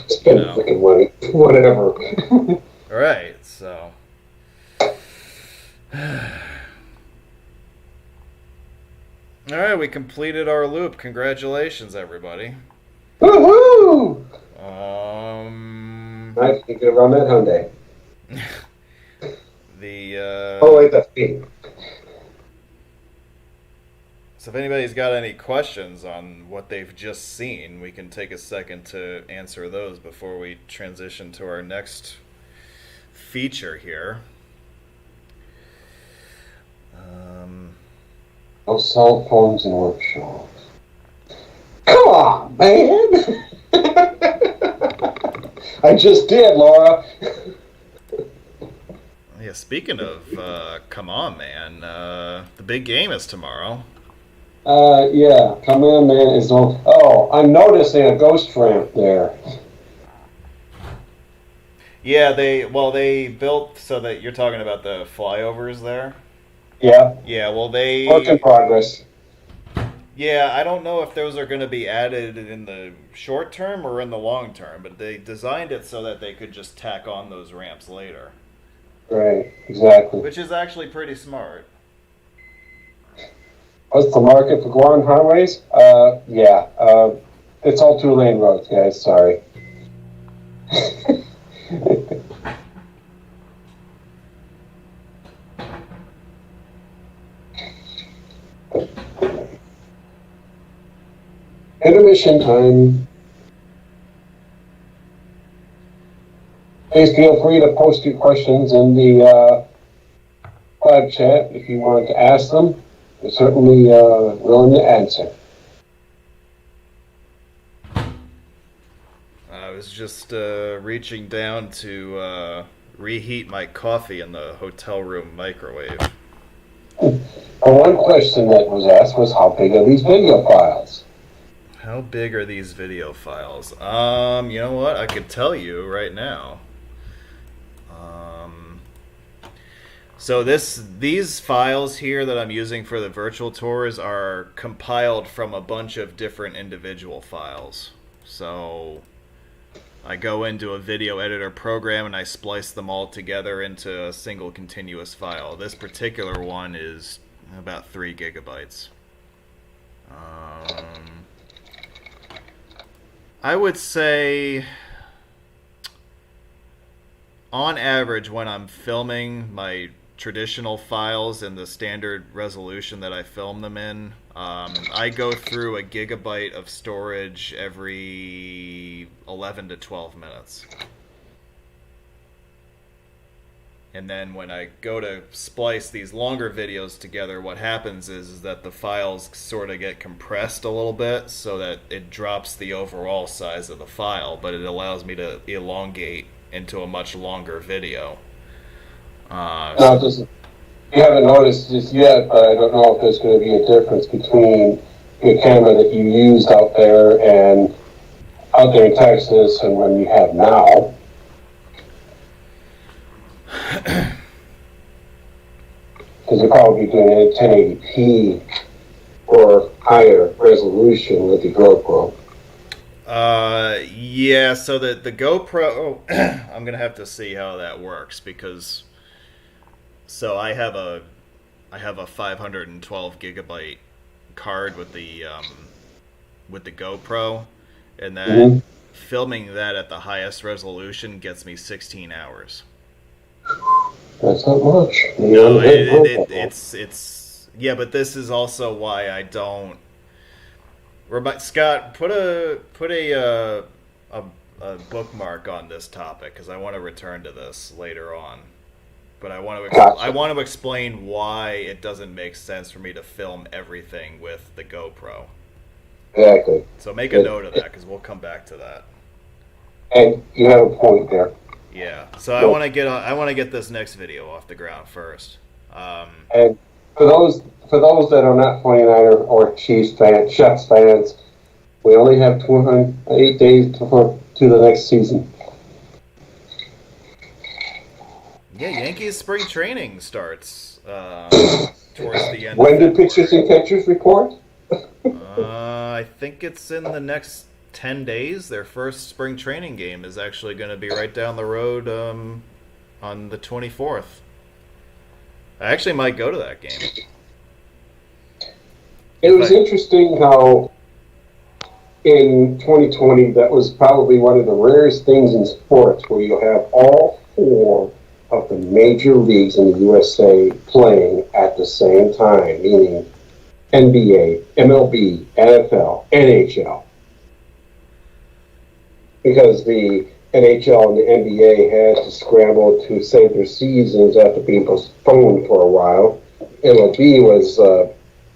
Spend freaking money, whatever. All right, so. All right, we completed our loop. Congratulations, everybody. Woohoo! Nice, you can run that Hyundai. Oh wait, that's me. So if anybody's got any questions on what they've just seen, we can take a second to answer those before we transition to our next feature here. No cell phones in workshops. Come on, man! I just did, Laura. Yeah, speaking of, come on, man, the big game is tomorrow. Yeah, come on, man is on. Oh, I'm noticing a ghost ramp there. Yeah, they built so that you're talking about the flyovers there. Yeah. Yeah, well, they... Work in progress. Yeah, I don't know if those are going to be added in the short term or in the long term, but they designed it so that they could just tack on those ramps later. Right, exactly. Which is actually pretty smart. What's the market for Guam highways? Yeah. It's all two-lane roads, guys, sorry. Intermission time. Please feel free to post your questions in the live chat if you want to ask them. We're certainly willing to answer. I was just reaching down to reheat my coffee in the hotel room microwave. One question that was asked was, how big are these video files? How big are these video files? You know what? I could tell you right now. So these files here that I'm using for the virtual tours are compiled from a bunch of different individual files. So I go into a video editor program and I splice them all together into a single continuous file. This particular one is about 3 gigabytes. I would say, on average, when I'm filming my traditional files in the standard resolution that I film them in, I go through a gigabyte of storage every 11 to 12 minutes. And then when I go to splice these longer videos together, what happens is that the files sort of get compressed a little bit so that it drops the overall size of the file, but it allows me to elongate into a much longer video. You haven't noticed this yet, but I don't know if there's going to be a difference between the camera that you used out there in Texas and one you have now. because you're probably doing it at 1080p or higher resolution with the GoPro. Yeah, so the GoPro, I'm gonna have to see how that works, because so I have a 512 gigabyte card with the GoPro, and that filming that at the highest resolution gets me 16 hours. That's not much. No, it's yeah, but this is also why I don't. Scott, put a bookmark on this topic, because I want to return to this later on. But I want to explain why it doesn't make sense for me to film everything with the GoPro. Exactly. So make a note of that, because we'll come back to that. And you have a point there. Yeah. So I want to get this next video off the ground first. And for those that are not 49er or Chiefs fans, we only have 8 days to the next season. Yeah, Yankees spring training starts towards the end. When do pitchers and catchers report? I think it's in the next 10 days. Their first spring training game is actually going to be right down the road on the 24th. I actually might go to that game. It was interesting how in 2020 that was probably one of the rarest things in sports where you have all four of the major leagues in the USA playing at the same time, meaning NBA, MLB, NFL, NHL. Because the NHL and the NBA had to scramble to save their seasons after being postponed for a while. MLB was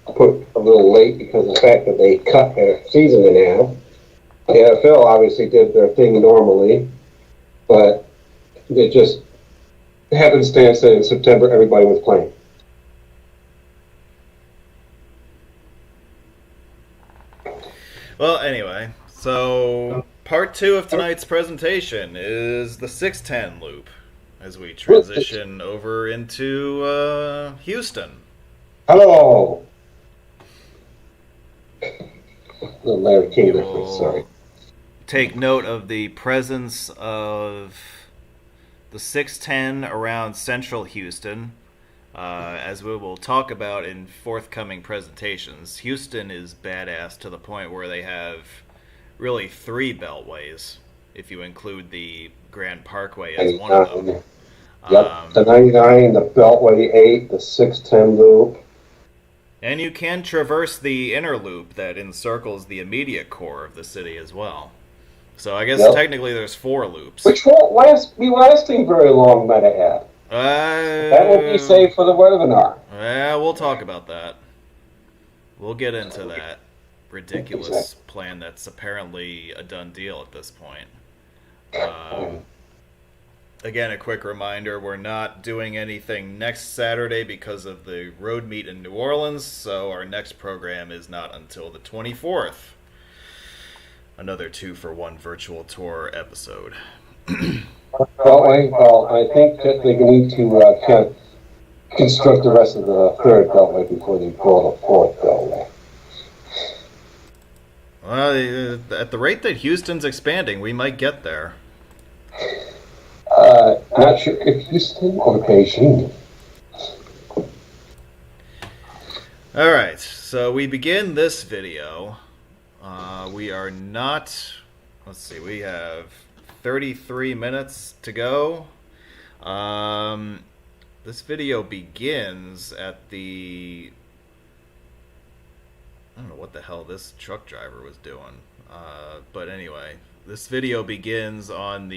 put a little late because of the fact that they cut their season in half. The NFL obviously did their thing normally, but it just happenstance that in September everybody was playing. Well, anyway, so part 2 of tonight's presentation is the 610 loop as we transition over into Houston. Hello. Larry King reference, sorry. Take note of the presence of the 610 around central Houston, as we will talk about in forthcoming presentations. Houston is badass to the point where they have really 3 beltways, if you include the Grand Parkway as one of them. Yep, the 99, the Beltway 8, the 610 loop. And you can traverse the inner loop that encircles the immediate core of the city as well. So I guess technically there's 4 loops. Which won't be lasting very long, might I add. That will be saved for the webinar. Yeah, we'll talk about that. We'll get into that ridiculous plan that's apparently a done deal at this point. Again, a quick reminder, we're not doing anything next Saturday because of the road meet in New Orleans, so our next program is not until the 24th. Another 2-for-1 virtual tour episode. Well, I think that they need to construct the rest of the 3rd beltway before they go to the 4th beltway. Well, at the rate that Houston's expanding, we might get there. Not sure if Houston or Beijing. Alright, so we begin this video. We are not... Let's see, we have 33 minutes to go. This video begins at the... I don't know what the hell this truck driver was doing. But anyway, this video begins on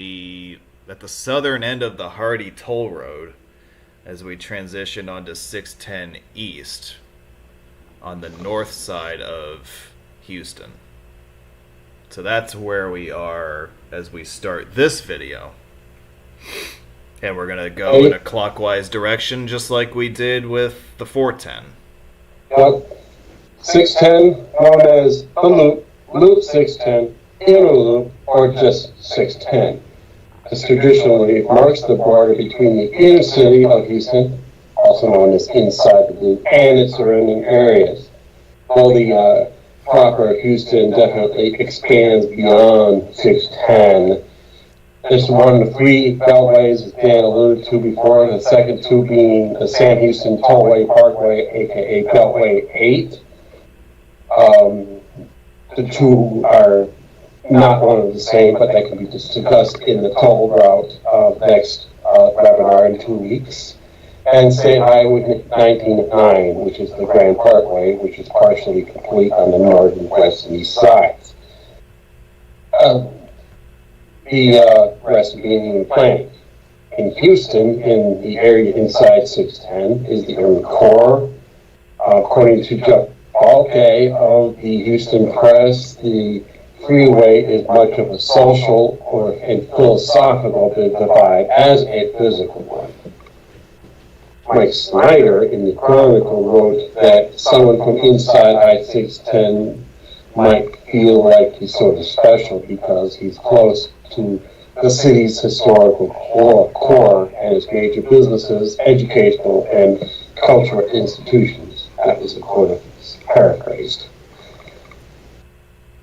at the southern end of the Hardy Toll Road as we transition onto 610 East on the north side of Houston. So that's where we are as we start this video. And we're going to go in a clockwise direction just like we did with the 410. 610, known as the loop, loop 610, inner loop, or just 610. This traditionally marks the border between the inner city of Houston, also known as inside the loop, and its surrounding areas. While the proper Houston definitely expands beyond 610. This is one of the three beltways, as Dan alluded to before, the second two being the San Houston Tollway Parkway, aka Beltway 8. The two are not one and the same, but that can be discussed in the toll route of next webinar in 2 weeks. And State Highway 1909, which is the Grand Parkway, which is partially complete on the northern, west, and east sides. The rest being in planning. In Houston, in the area inside 610, is the urban core. According to Jeff Balke of the Houston Press, the freeway is much of a social and philosophical divide as a physical one. Mike Snyder in the Chronicle wrote that someone from inside I-610 might feel like he's sort of special because he's close to the city's historical core and its major businesses, educational, and cultural institutions. That was a quote of his, paraphrased.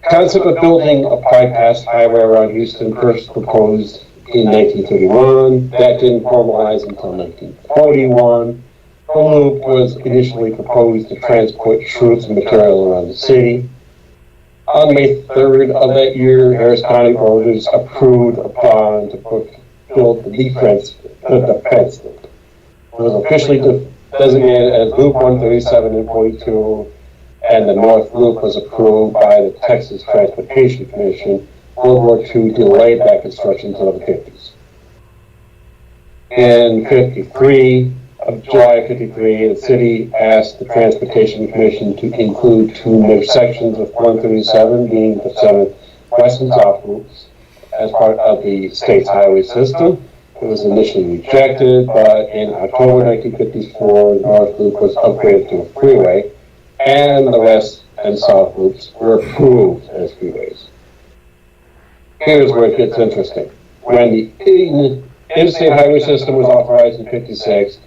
Concept of building a bypass highway around Houston first proposed in 1931. That didn't formalize until 1941. The loop was initially proposed to transport troops and material around the city. On May 3rd of that year, Harris County voters approved a plan to build the defense loop. It was officially designated as Loop 137 and 42, and the North Loop was approved by the Texas Transportation Commission. World War II delayed that construction until the 50s. In July 53, the city asked the Transportation Commission to include two new sections of 137, being the 7 west and south loops, as part of the state's highway system. It was initially rejected, but in October 1954, the North Loop was upgraded to a freeway, and the west and south loops were approved as freeways. Here's where it gets interesting. When the interstate highway system was authorized in 56,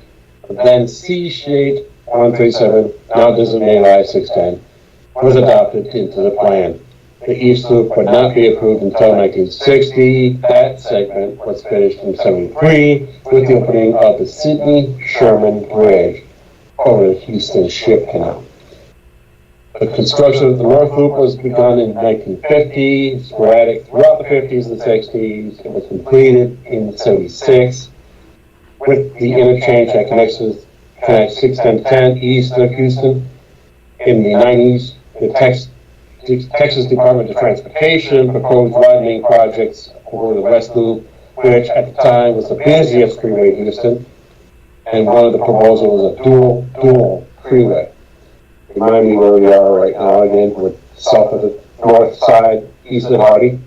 then C-shaped 137, now designated I-610, was adopted into the plan. The East Loop would not be approved until 1960. That segment was finished in 73 with the opening of the Sidney-Sherman Bridge over the Houston Ship Canal. The construction of the North Loop was begun in 1950, sporadic throughout the 50s and 60s. It was completed in 76 with the interchange that connects 610 east of Houston. In the 90s, the Texas Department of Transportation proposed widening projects over the West Loop, which at the time was the busiest freeway in Houston, and one of the proposals was a dual freeway. Remind me where we are right now again, with south of the north side, east of Hardy.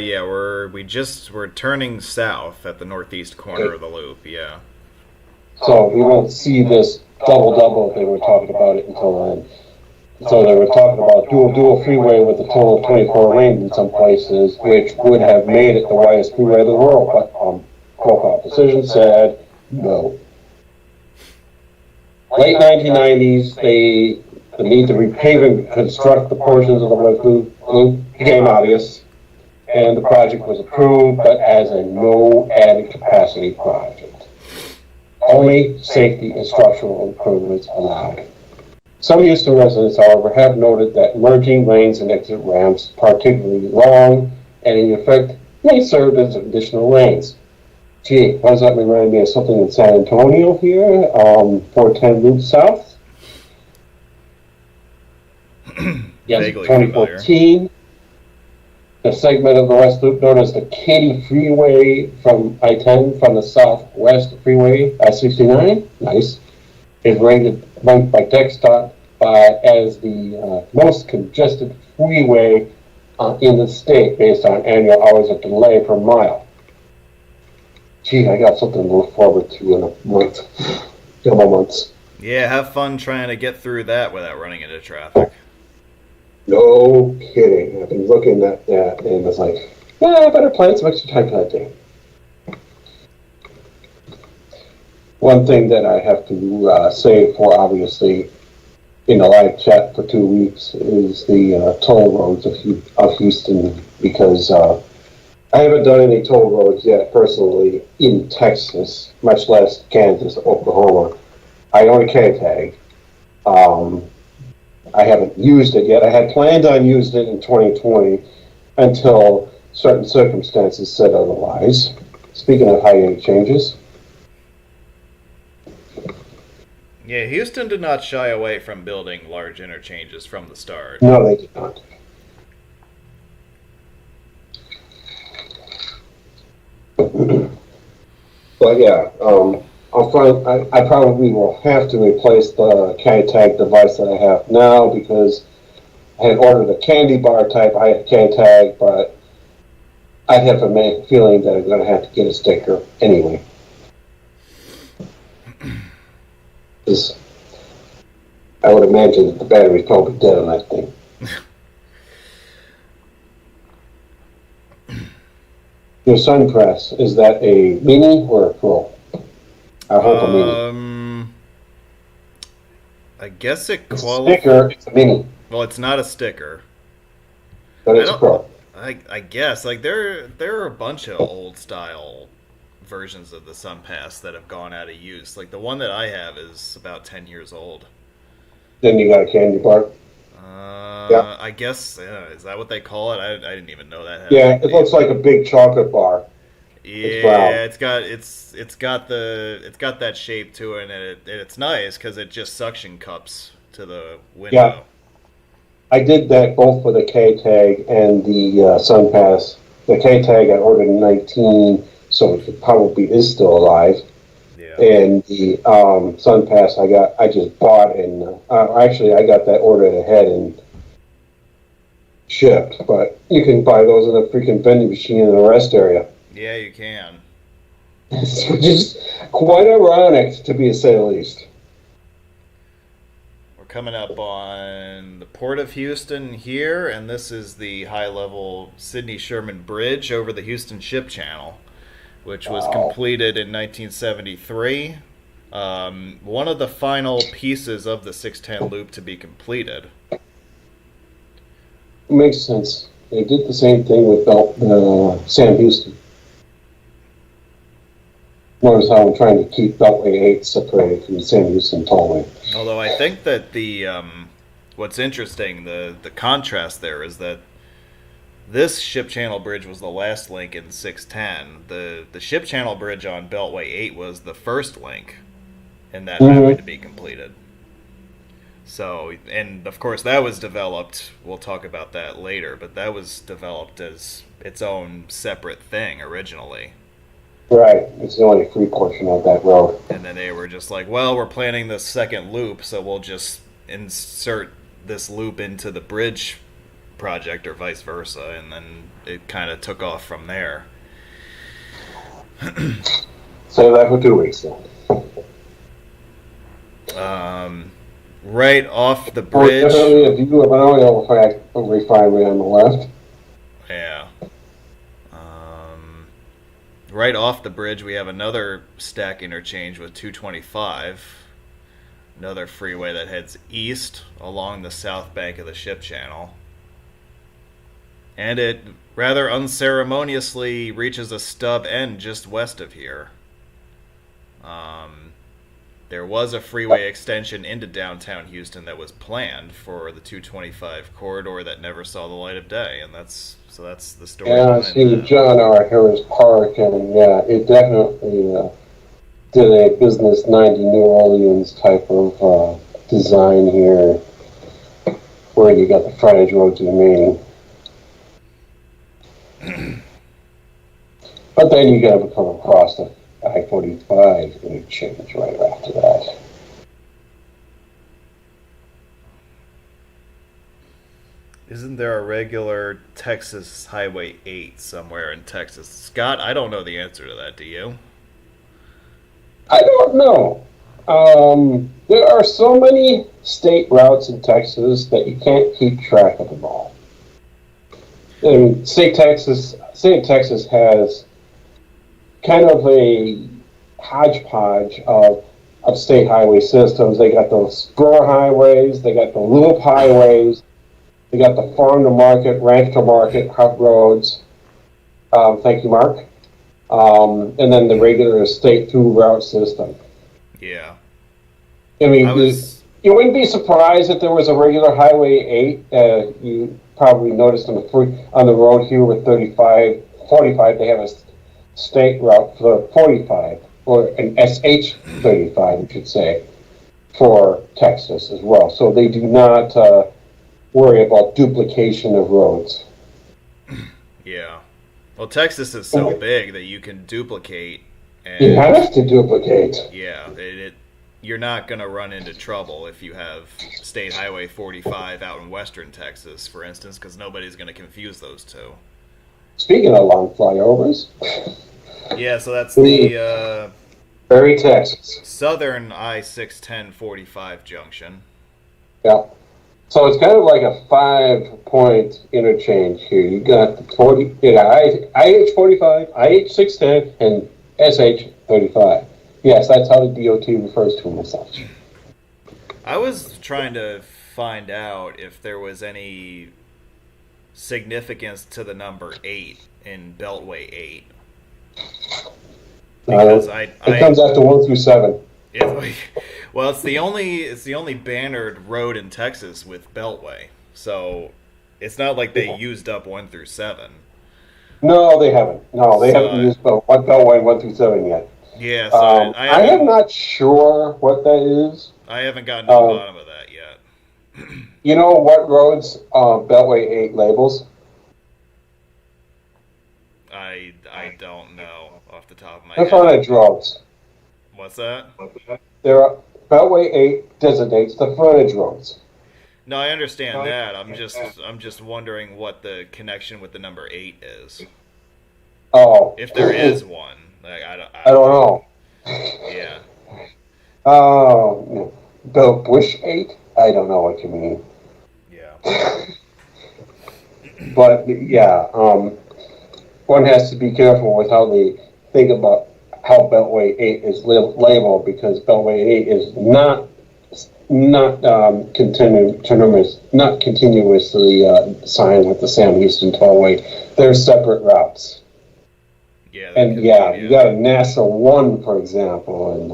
Yeah, we're turning south at the northeast corner of the loop, yeah. So we won't see this double they were talking about it until then. So they were talking about dual freeway with a total of 24 lanes in some places, which would have made it the widest freeway in the world, but Court decision said no. Late 1990s, the need to repave and construct the portions of the West Loop became obvious, and the project was approved, but as a no added capacity project. Only safety and structural improvements allowed. Some Houston residents, however, have noted that merging lanes and exit ramps, particularly long, and in effect, may serve as additional lanes. Gee, why does that remind me of something in San Antonio here, 410 Loop South? Yes, 2014. The segment of the West Loop known as the Katy Freeway from I-10 from the Southwest Freeway, I-69, nice, is ranked by TxDOT as the most congested freeway in the state based on annual hours of delay per mile. Gee, I got something to look forward to in a month, couple months. Yeah, have fun trying to get through that without running into traffic. No kidding. I've been looking at that and it's like, yeah, I better plan some extra time for that day. One thing that I have to say for obviously in the live chat for 2 weeks is the toll roads of Houston, because I haven't done any toll roads yet personally in Texas, much less Kansas, Oklahoma. I own a K-tag. I haven't used it yet. I had planned on using it in 2020 until certain circumstances said otherwise. Speaking of highway changes. Yeah, Houston did not shy away from building large interchanges from the start. No, they did not. But yeah, I probably will have to replace the K-tag device that I have now, because I had ordered a candy bar type K-tag, but I have a feeling that I'm going to have to get a sticker anyway. I would imagine that the battery's probably dead on that thing. Your sun press, is that a mini or a pro? I hope a mini. I guess it qualifies. Sticker, it's a mini. Well, it's not a sticker. But it's a pro. I guess. Like, there are a bunch of old style versions of the Sun Pass that have gone out of use. Like, the one that I have is about 10 years old. Then you got a candy bar? Yeah. I guess, is that what they call it? I didn't even know that. Yeah, it looks like a big chocolate bar. Yeah, it's got that shape to it, and it's nice because it just suction cups to the window. Yeah, I did that both for the K-tag and the Sun Pass. The K-tag I ordered in 19, so it probably is still alive. Yeah. And the Sun Pass I just bought, and actually I got that ordered ahead and shipped. But you can buy those in a freaking vending machine in the rest area. Yeah, you can. Which is quite ironic, to be say the least. We're coming up on the Port of Houston here, and this is the high-level Sidney Sherman Bridge over the Houston Ship Channel, which was completed in 1973. One of the final pieces of the 610 loop to be completed. It makes sense. They did the same thing with Sam Houston. Notice how I'm trying to keep Beltway 8 separated from the Sam Houston Tollway. Although I think that the what's interesting, the contrast there is that this Ship Channel Bridge was the last link in 610. The Ship Channel Bridge on Beltway 8 was the first link in that highway to be completed. So, and of course that was developed, we'll talk about that later, but that was developed as its own separate thing originally. Right, it's the only free portion of that road. And then they were just like, well, we're planning this second loop, so we'll just insert this loop into the bridge project or vice versa, and then it kind of took off from there. So that for 2 weeks then. Right off the bridge. Definitely a view of an oil refinery on the left. Yeah. Right off the bridge, we have another stack interchange with 225. Another freeway that heads east along the south bank of the Ship Channel. And it rather unceremoniously reaches a stub end just west of here. There was a freeway extension into downtown Houston that was planned for the 225 corridor that never saw the light of day, and that's the story. Yeah, I see John R. Harris Park, and yeah, it definitely did a Business 90 New Orleans type of design here, where you got the frontage road to the main. But then you got to come across the I-45 interchange right after that. Isn't there a regular Texas Highway 8 somewhere in Texas? Scott, I don't know the answer to that, do you? I don't know. There are so many state routes in Texas that you can't keep track of them all. And state of Texas has kind of a hodgepodge of state highway systems. They got those spur highways, they got the loop highways, they got the farm to market, ranch to market, hub roads. Thank you, Mark. And then the regular state through route system. Yeah. I mean, you wouldn't be surprised if there was a regular Highway 8. You probably noticed on the road here with 35, 45, they have a state route for 45, or an SH 35, I should say, for Texas as well. So they do not worry about duplication of roads. Yeah. Well, Texas is so big that you can duplicate. And, you have to duplicate. Yeah. You're not going to run into trouble if you have State Highway 45 out in western Texas, for instance, because nobody's going to confuse those two. Speaking of long flyovers. Yeah, so that's the Berry, Texas. southern I-610-45 junction. Yeah. So it's kind of like a 5-point interchange here. You got the IH-45, IH-610, and SH-35. Yes, that's how the DOT refers to them as such. I was trying to find out if there was any significance to the number 8 in Beltway 8. Because it comes after 1 through 7. Well, it's the only bannered road in Texas with Beltway, so it's not like they used up 1 through 7. No, they haven't. No, they haven't used Beltway 1 through 7 yet. Yeah, so I am not sure what that is. I haven't gotten to the bottom of that yet. You know what roads Beltway 8 labels? I don't know off the top of my The head. frontage roads. What's that? Beltway 8 designates the frontage roads. No, I understand that. I'm just wondering what the connection with the number 8 is. Oh, If there is one. Like, I don't know. Yeah. Bill Bush 8? I don't know what you mean. Yeah. But yeah, one has to be careful with how they think about how Beltway 8 is labeled, because Beltway 8 is not continuously signed with the Sam Houston Tollway. They're separate routes. Yeah. And yeah, you got a NASA 1, for example, in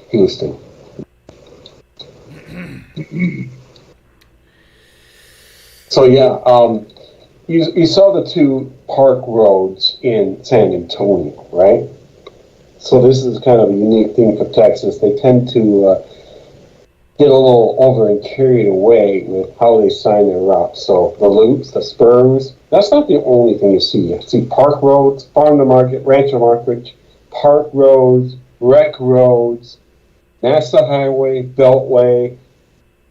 Houston. So yeah, you saw the 2 park roads in San Antonio, right? So this is kind of a unique thing for Texas. They tend to get a little over and carried away with how they sign their routes. So the loops, the spurs, that's not the only thing you see. You see park roads, farm to market, ranch to market, park roads, rec roads, NASA highway, beltway.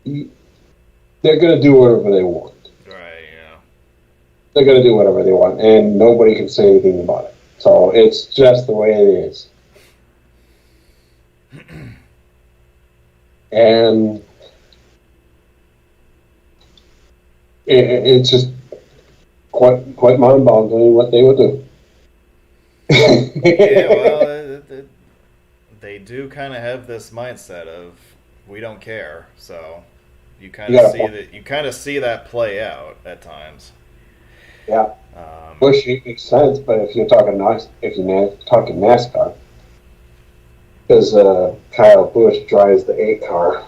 They're going to do whatever they want. Right, yeah. They're going to do whatever they want, and nobody can say anything about it. So it's just the way it is. And it's just quite mind-boggling what they would do. Yeah, well, they do kind of have this mindset of we don't care. So you kind of see that play out at times. Yeah. Bush makes sense, but if you're talking NASCAR, because Kyle Busch drives the 8 car.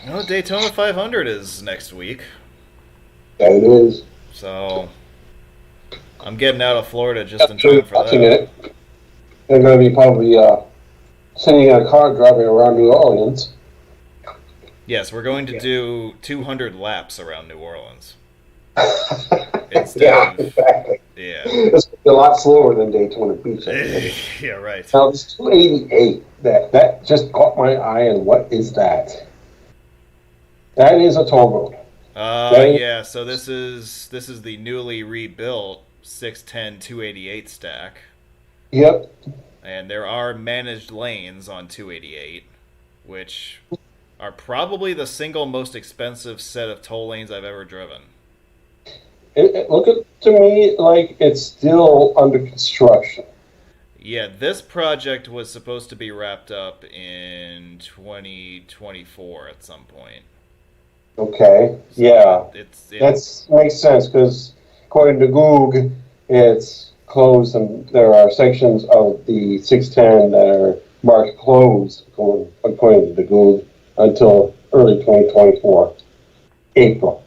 No, Daytona 500 is next week. Yeah, it is. So I'm getting out of Florida just in time for that. It. They're going to be probably sending a car driving around New Orleans. Yes, we're going to do 200 laps around New Orleans. Exactly. Yeah. It's a lot slower than Daytona Beach. Yeah, right. Now, this 288, that just caught my eye, and what is that? That is a toll road. Yeah, so this is the newly rebuilt 610-288 stack. Yep. And there are managed lanes on 288, which are probably the single most expensive set of toll lanes I've ever driven. It look to me like it's still under construction. Yeah, this project was supposed to be wrapped up in 2024 at some point. Okay, So yeah, it's in. that makes sense because according to Goog, it's closed, and there are sections of the 610 that are marked closed, according to the Goog, until early 2024, April.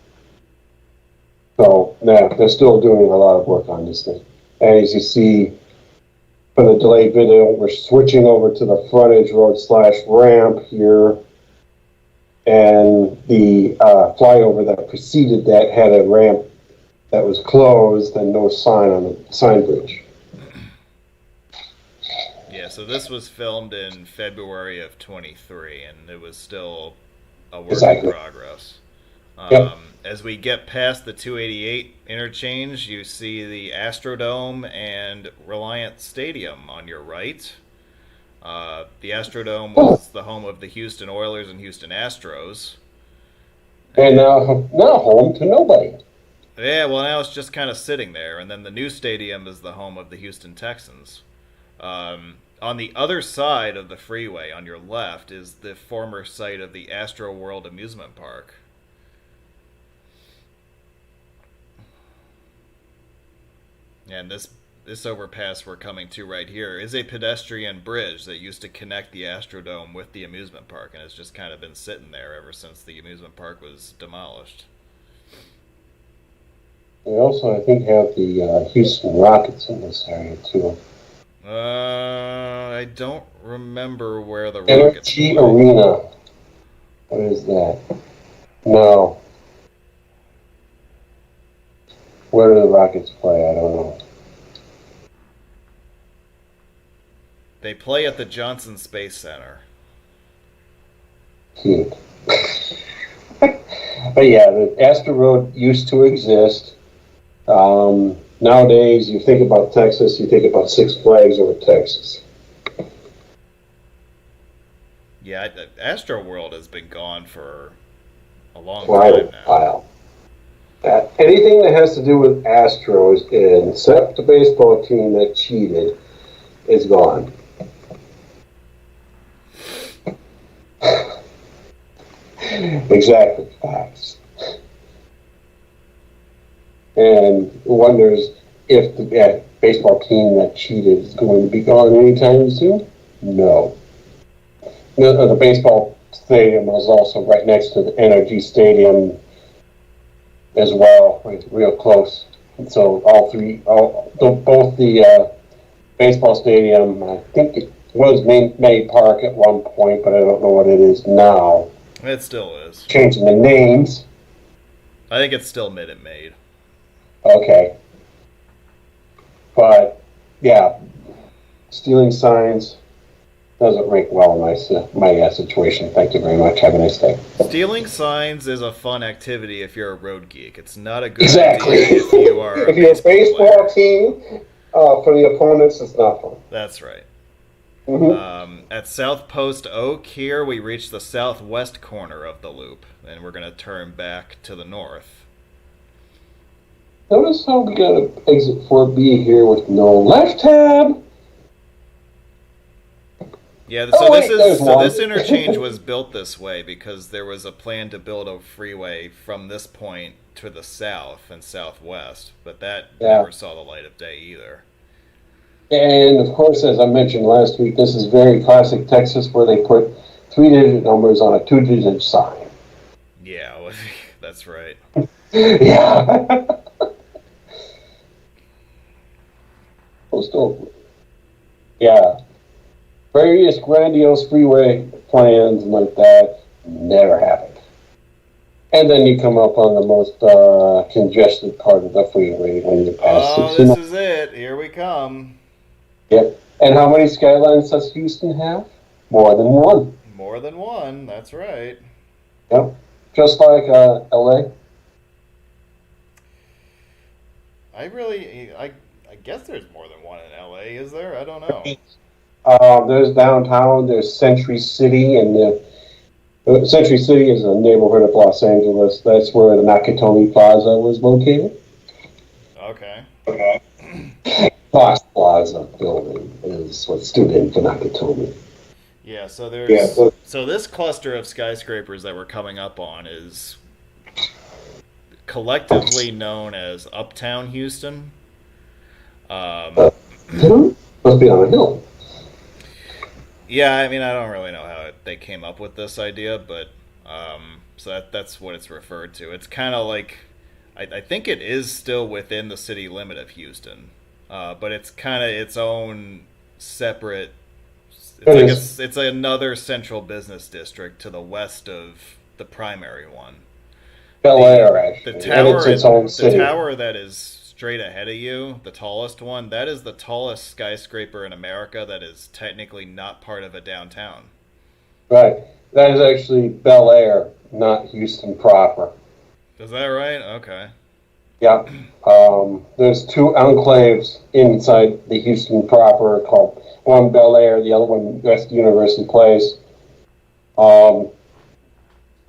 So, yeah, they're still doing a lot of work on this thing. And as you see from the delayed video, we're switching over to the frontage road slash ramp here. And the flyover that preceded that had a ramp that was closed and no sign on the sign bridge. Yeah, so this was filmed in February of 23, and it was still a work in Exactly. progress. Yep. As we get past the 288 interchange, you see the Astrodome and Reliant Stadium on your right. The Astrodome was the home of the Houston Oilers and Houston Astros. And now home to nobody. Yeah, well, now it's just kind of sitting there. And then the new stadium is the home of the Houston Texans. On the other side of the freeway, on your left, is the former site of the Astro World Amusement Park. And this overpass we're coming to right here is a pedestrian bridge that used to connect the Astrodome with the amusement park, and it's just kind of been sitting there ever since the amusement park was demolished. We also, I think, have the Houston Rockets in this area, too. I don't remember where the Rockets Energy play. Arena. What is that? No. Where do the Rockets play? I don't know. They play at the Johnson Space Center. Cute. But yeah, the Astor Road used to exist. Nowadays, you think about Texas, you think about Six Flags over Texas. Yeah, Astro World has been gone for a long Quite time a now. while. Anything that has to do with Astros, except the baseball team that cheated, is gone. Exactly, facts. And wonders if the baseball team that cheated is going to be gone anytime soon? No. The baseball stadium was also right next to the NRG Stadium as well, real close. And so both the baseball stadium, I think it was May Park at one point, but I don't know what it is now. It still is. Changing the names. I think it's still Minute Maid. Okay. But, yeah, stealing signs doesn't rank well in my situation. Thank you very much. Have a nice day. Stealing signs is a fun activity if you're a road geek. It's not a good Exactly. idea if you are if you're a baseball player. team, for the opponents, it's not fun. That's right. Mm-hmm. At South Post Oak here, we reach the southwest corner of the loop, and we're going to turn back to the north. Notice how we got an exit 4B here with no left tab. Yeah, Oh, so wait, there's one. this interchange was built this way because there was a plan to build a freeway from this point to the south and southwest, but that never saw the light of day either. And of course, as I mentioned last week, this is very classic Texas, where they put 3-digit numbers on a 2-digit sign. Yeah, that's right. Yeah. Postal. Yeah. Various grandiose freeway plans like that never happened. And then you come up on the most congested part of the freeway when you pass. Oh, this is it. Here we come. Yep. And how many skylines does Houston have? More than one. More than one. That's right. Yep. Just like LA. I guess there's more than one in LA, is there? I don't know. There's downtown, there's Century City, and Century City is a neighborhood of Los Angeles. That's where the Nakatomi Plaza was located. Okay. Fox Plaza building is what Stu Vanaka told me. Yeah, so Yeah, there's so so this cluster of skyscrapers that we're coming up on is collectively known as Uptown Houston. Um, must be on a hill. yeah, I mean, I don't really know how they came up with this idea, but so that's what it's referred to. It's kind of like I think it is still within the city limit of Houston, but it's kind of its own separate. It's It like is it's another central business district to the west of the primary one. Bel the Air, the actually, and it's tower its own the city. tower that is straight ahead of you, the tallest one, that is the tallest skyscraper in America that is technically not part of a downtown. Right. That is actually Bel Air, not Houston proper. Is that right? Okay. Yeah. There's two enclaves inside the Houston proper called one Bel Air, the other one West University Place. Um,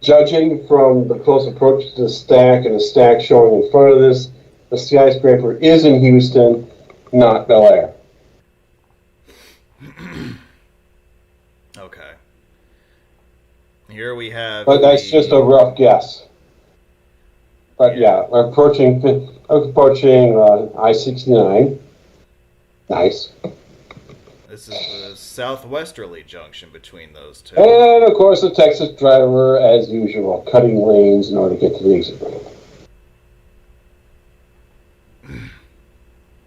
Judging from the close approach to the stack and the stack showing in front of this, the skyscraper is in Houston, not Bel Air. Okay. Here we have But that's just a the rough guess. But yeah. yeah, we're approaching I-69. Nice. This is the southwesterly junction between those two. And of course, the Texas driver, as usual, cutting lanes in order to get to the exit ramp.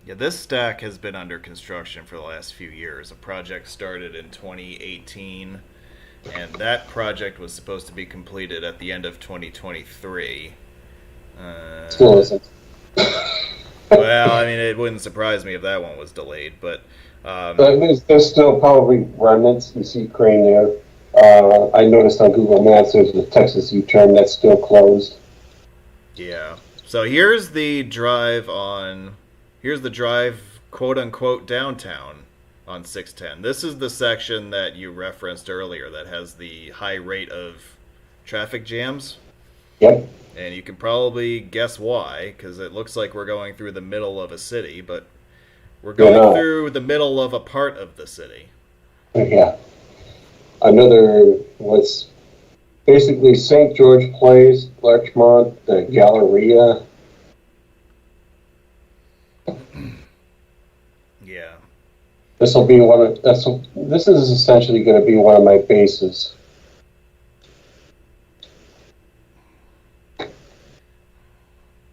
Yeah, this stack has been under construction for the last few years. A project started in 2018, and that project was supposed to be completed at the end of 2023. Still isn't. Well, I mean, it wouldn't surprise me if that one was delayed, but But there's still probably remnants. You see crane there. I noticed on Google Maps there's a Texas U-turn that's still closed. yeah. So here's the drive on. Here's the drive, quote unquote, downtown on 610. This is the section that you referenced earlier that has the high rate of traffic jams. Yep. And you can probably guess why, because it looks like we're going through the middle of a city, but we're going Yeah. through the middle of a part of the city. Yeah. Another was basically St. George Place, Larchmont, the Galleria. Yeah. This will be one of this is essentially going to be one of my bases.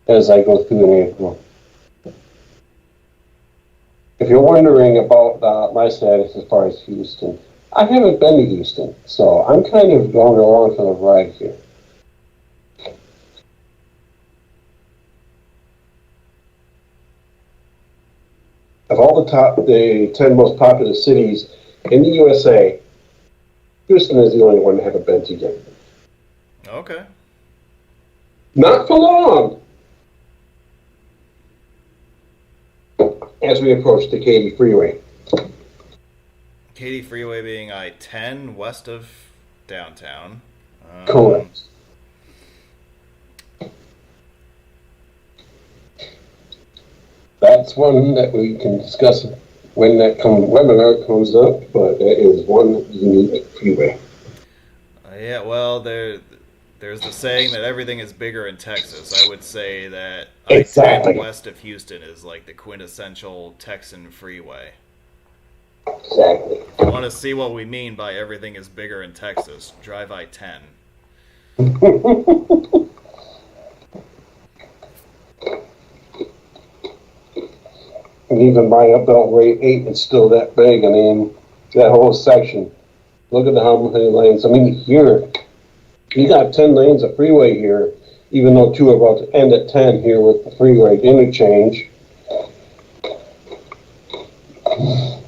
As I go through in April. If you're wondering about my status as far as Houston, I haven't been to Houston, so I'm kind of going along for the ride here. Of all the 10 most popular cities in the USA, Houston is the only one I haven't been to yet. Okay. Not for long. As we approach the Katy Freeway. Katy Freeway being I-10 west of downtown. Correct. That's one that we can discuss when that webinar comes up, but that is one unique freeway. Yeah, well, there's the saying that everything is bigger in Texas. I would say that Exactly. I-10 west of Houston is like the quintessential Texan freeway. Exactly. If you want to see what we mean by everything is bigger in Texas, drive I-10. And even my Beltway 8 is still that big. I mean, that whole section. Look at how many lanes. I mean, here, you got 10 lanes of freeway here, even though two are about to end at 10 here with the freeway interchange.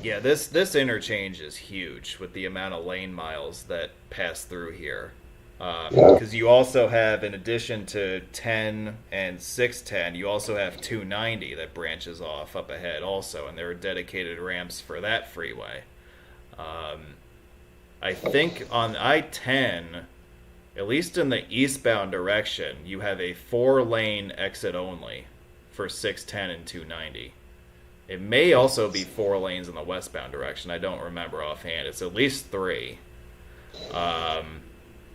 Yeah, this interchange is huge with the amount of lane miles that pass through here. Because you also have, in addition to 10 and 610, you also have 290 that branches off up ahead also, and there are dedicated ramps for that freeway. I think on I-10, at least in the eastbound direction, you have a 4-lane exit only for 610 and 290. It may also be 4 lanes in the westbound direction. I don't remember offhand. It's at least 3. Um,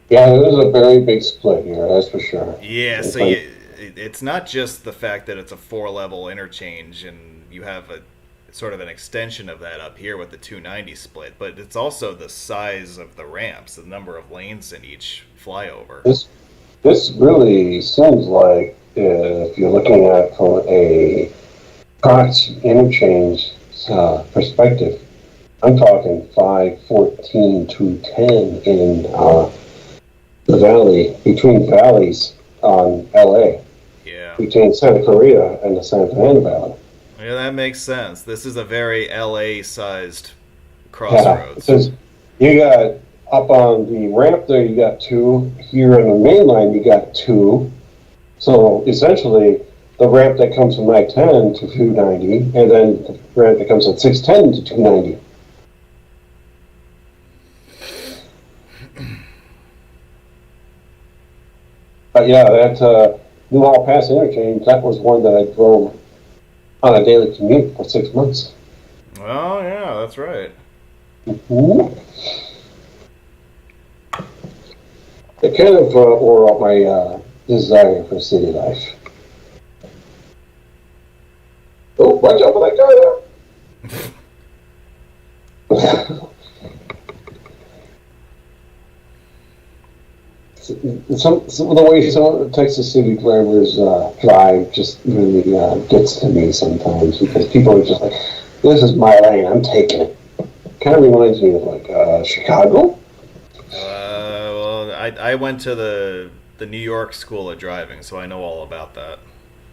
Yeah, it is a very big split here, that's for sure. yeah, so it's not just the fact that it's a 4-level interchange and you have a sort of an extension of that up here with the 290 split, but it's also the size of the ramps, the number of lanes in each flyover. This really seems like if you're looking at from a cross interchange perspective, I'm talking 514 to 10 in the valley, between valleys on LA, Yeah. between Santa Clarita and the Santa Ana Valley. Yeah, that makes sense. This is a very LA-sized Yeah, crossroads. because you got up on the ramp there, you got 2. Here on the main line, you got 2. So essentially, the ramp that comes from I-10 to 290, and then the ramp that comes at 610 to 290. But yeah, that New Hall Pass interchange, that was one that I drove on a daily commute for 6 months. Oh, yeah, that's right. Mm-hmm. It kind of wore out my desire for city life. Oh, watch out for that guy there! some of the way some of the Texas City drivers drive just really gets to me sometimes because people are just like, "This is my lane, I'm taking it." Kind of reminds me of like Chicago. Well, I went to the New York School of Driving, so I know all about that.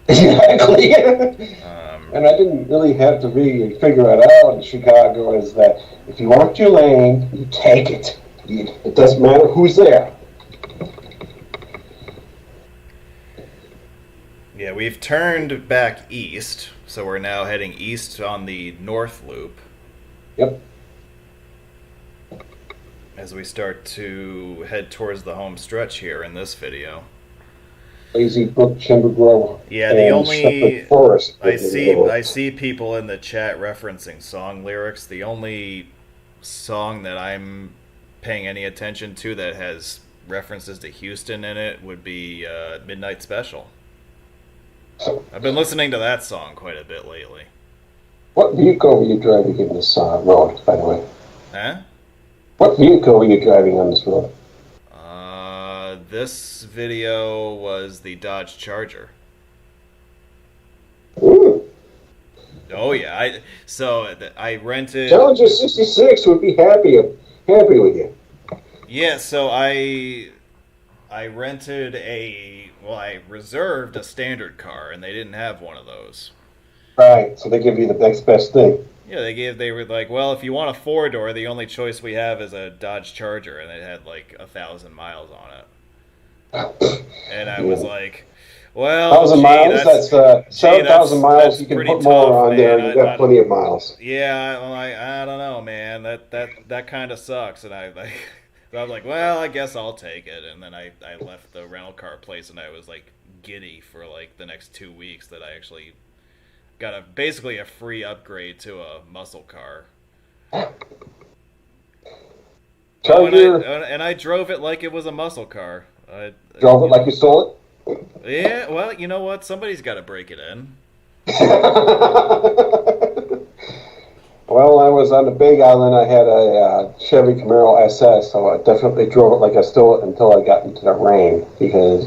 Exactly. And I didn't really have to figure it out in Chicago. Is that if you want your lane, you take it. It doesn't matter who's there. Yeah, we've turned back east, so we're now heading east on the north loop. Yep. As we start to head towards the home stretch here in this video. Lazy Brook, Timber Grove. Yeah, the only Forest. I see people in the chat referencing song lyrics. The only song that I'm paying any attention to that has references to Houston in it would be Midnight Special. I've been listening to that song quite a bit lately. What vehicle were you driving in this road, by the way? Huh? What vehicle were you driving on this road? This video was the Dodge Charger. Ooh. Oh yeah, I rented. Challenger 66 would be happy with you. Yeah, so I rented I reserved a standard car, and they didn't have one of those. Right, so they give you the next best thing. Yeah, they were like, well, if you want a 4-door, the only choice we have is a Dodge Charger, and it had like 1,000 miles on it. And I was like, well, 1,000 miles? That's 7,000 miles. That's You can pretty put more tough, on man. there. You got plenty of miles. Yeah, I don't know, man. That kind of sucks. And I was like, well, I guess I'll take it. And then I left the rental car place, and I was like giddy for like the next 2 weeks that I actually got basically a free upgrade to a muscle car. Charger. And I drove it like it was a muscle car. Drove it like you stole it? Yeah, well, you know what? Somebody's got to break it in. Well, I was on the Big Island. I had a Chevy Camaro SS, so I definitely drove it like I stole it until I got into the rain, because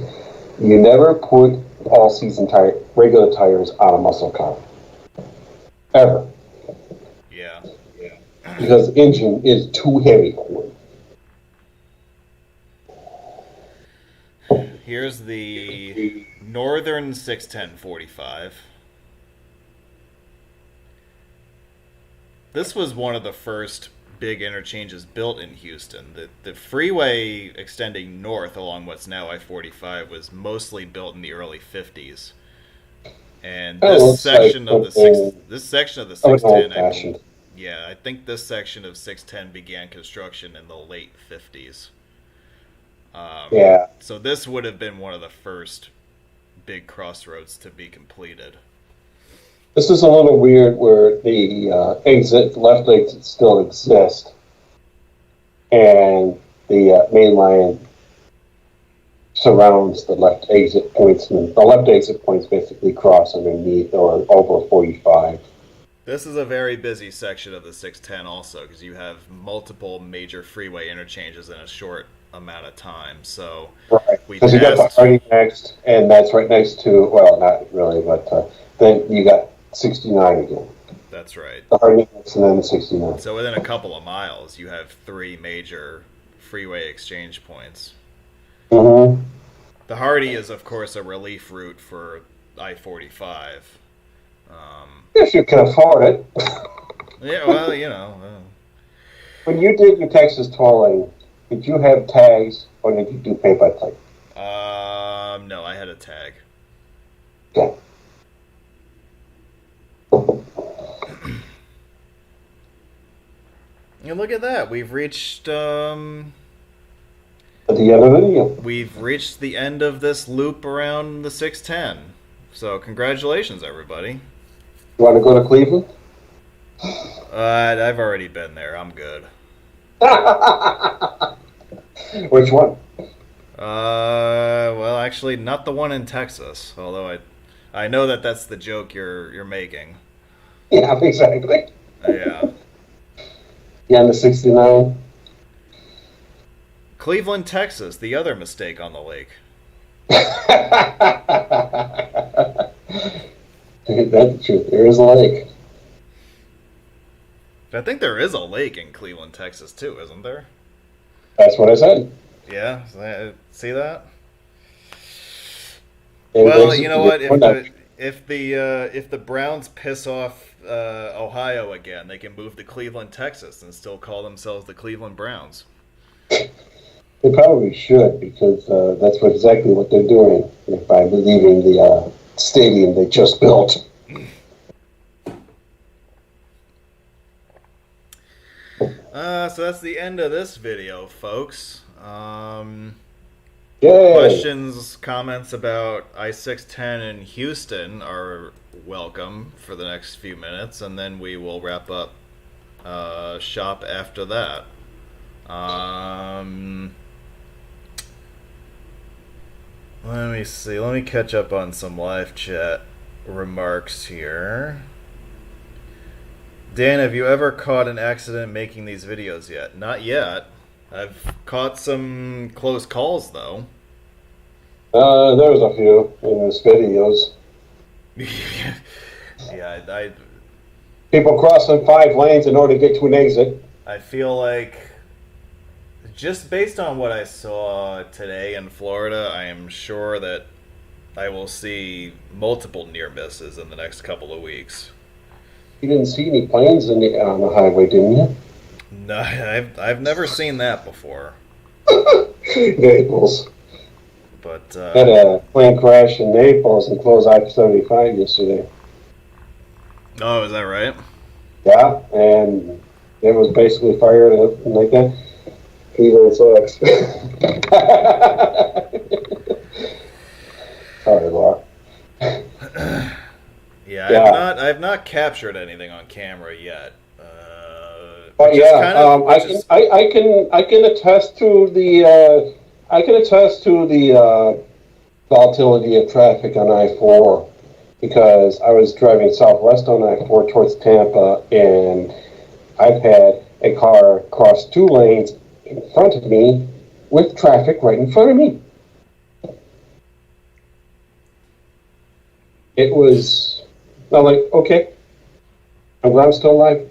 you never put all-season regular tires on a muscle car. Ever. Yeah. Because the engine is too heavy for it. Here's the Northern 610-45. This was one of the first big interchanges built in Houston. The freeway extending north along what's now I-45 was mostly built in the early 50s. And this section of the 610, I think this section of 610 began construction in the late 50s. So this would have been one of the first big crossroads to be completed. This is a little weird where the left exit still exists, and the main line surrounds the left exit points, and the left exit points basically cross underneath or over 45. This is a very busy section of the 610 also, because you have multiple major freeway interchanges in a short amount of time. So right, because you got the Hardy next, and that's right next to, well, not really, but then you got 69 again. That's right. The Hardy next and then 69. So within a couple of miles, you have three major freeway exchange points. Mm-hmm. The Hardy is, of course, a relief route for I-45. If you can afford it. Yeah, well, When you did your Texas tolling, did you have tags or did you do pay by plate? No, I had a tag. Okay. And look at that. We've reached at the end of the video. We've reached the end of this loop around the 610. So congratulations, everybody. You want to go to Cleveland? I've already been there. I'm good. Which one? Well, actually, not the one in Texas. Although I know that's the joke you're making. Yeah, exactly. Yeah. Yeah, on the 69. Cleveland, Texas, the other mistake on the lake. That's the truth. There is a lake. I think there is a lake in Cleveland, Texas, too, isn't there? That's what I said. Yeah, see that? And well, you know what? If If the Browns piss off Ohio again, they can move to Cleveland, Texas, and still call themselves the Cleveland Browns. They probably should, because that's exactly what they're doing by leaving the stadium they just built. So that's the end of this video, folks. Yay. Questions, comments about I-610 in Houston are welcome for the next few minutes, and then we will wrap up shop after that. Let me see. Let me catch up on some live chat remarks here. Dan, have you ever caught an accident making these videos yet? Not yet. I've caught some close calls, though. There's a few in these videos. Yeah, I People crossing 5 lanes in order to get to an exit. I feel like, just based on what I saw today in Florida, I am sure that I will see multiple near misses in the next couple of weeks. You didn't see any planes on the highway, didn't you? No, I've never seen that before. Naples. But had a plane crash in Naples and closed I-75 yesterday. Oh, is that right? Yeah, and it was basically fired up and like that. Even sucks. Sorry, Laura. Yeah, I've not captured anything on camera yet. But yeah, I can attest to the volatility of traffic on I-4 because I was driving southwest on I-4 towards Tampa, and I've had a car cross 2 lanes in front of me with traffic right in front of me. It was, I'm like, okay, I'm glad I'm still alive.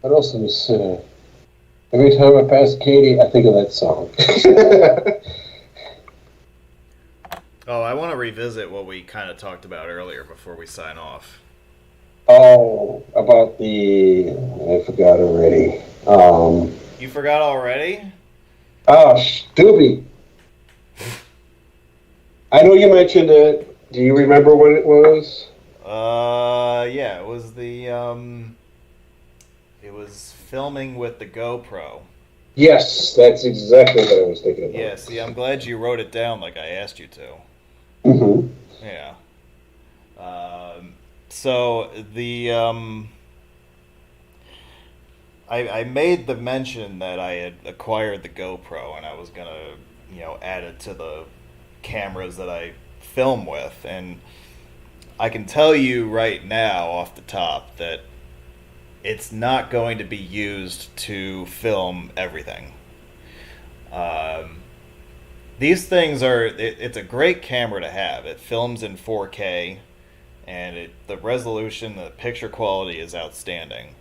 What else was, every time I pass Katie, I think of that song. Oh, I want to revisit what we kind of talked about earlier before we sign off. Oh, about I forgot already. You forgot already? Oh, Stubby. I know you mentioned it. Do you remember what it was? Yeah, it was it was filming with the GoPro. Yes, that's exactly what I was thinking Yeah, about. see, I'm glad you wrote it down like I asked you to. Hmm. Yeah. So I made the mention that I had acquired the GoPro and I was gonna, add it to the cameras that I film with, and I can tell you right now off the top that it's not going to be used to film everything. Um, these things it's a great camera to have. It films in 4K, and the resolution, the picture quality is outstanding.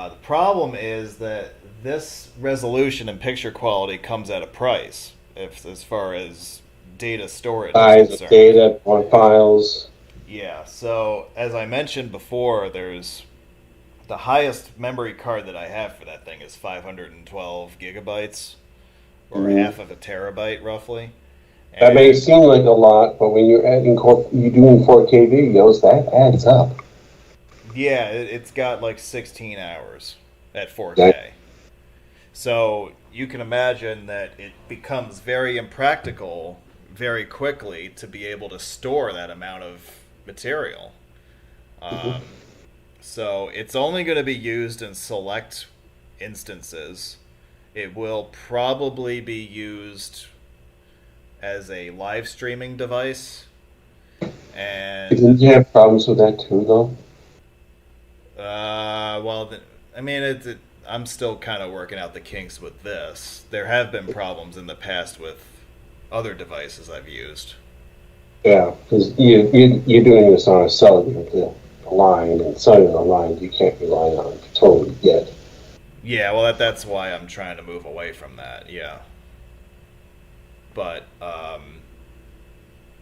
The problem is that this resolution and picture quality comes at a price, if as far as data storage is Size of concerned. data on files. Yeah, so as I mentioned before, there's the highest memory card that I have for that thing is 512 gigabytes, or Mhm. half of a terabyte roughly. That may And seem like a lot, but when you're you doing 4K videos, that adds up. yeah, it's got like 16 hours at That, 4K. So you can imagine that it becomes very impractical very quickly to be able to store that amount of material. mhm. Um, so it's only going to be used in select instances. It will probably be used as a live streaming device. And, Didn't you have problems with that too, though? well, I mean, I'm still kind of working out the kinks with this. There have been problems in the past with other devices I've used. Yeah, because you're doing this on a cellular line, and cellular line you can't rely on totally yet. Yeah, well, that's why I'm trying to move away from that. Yeah, but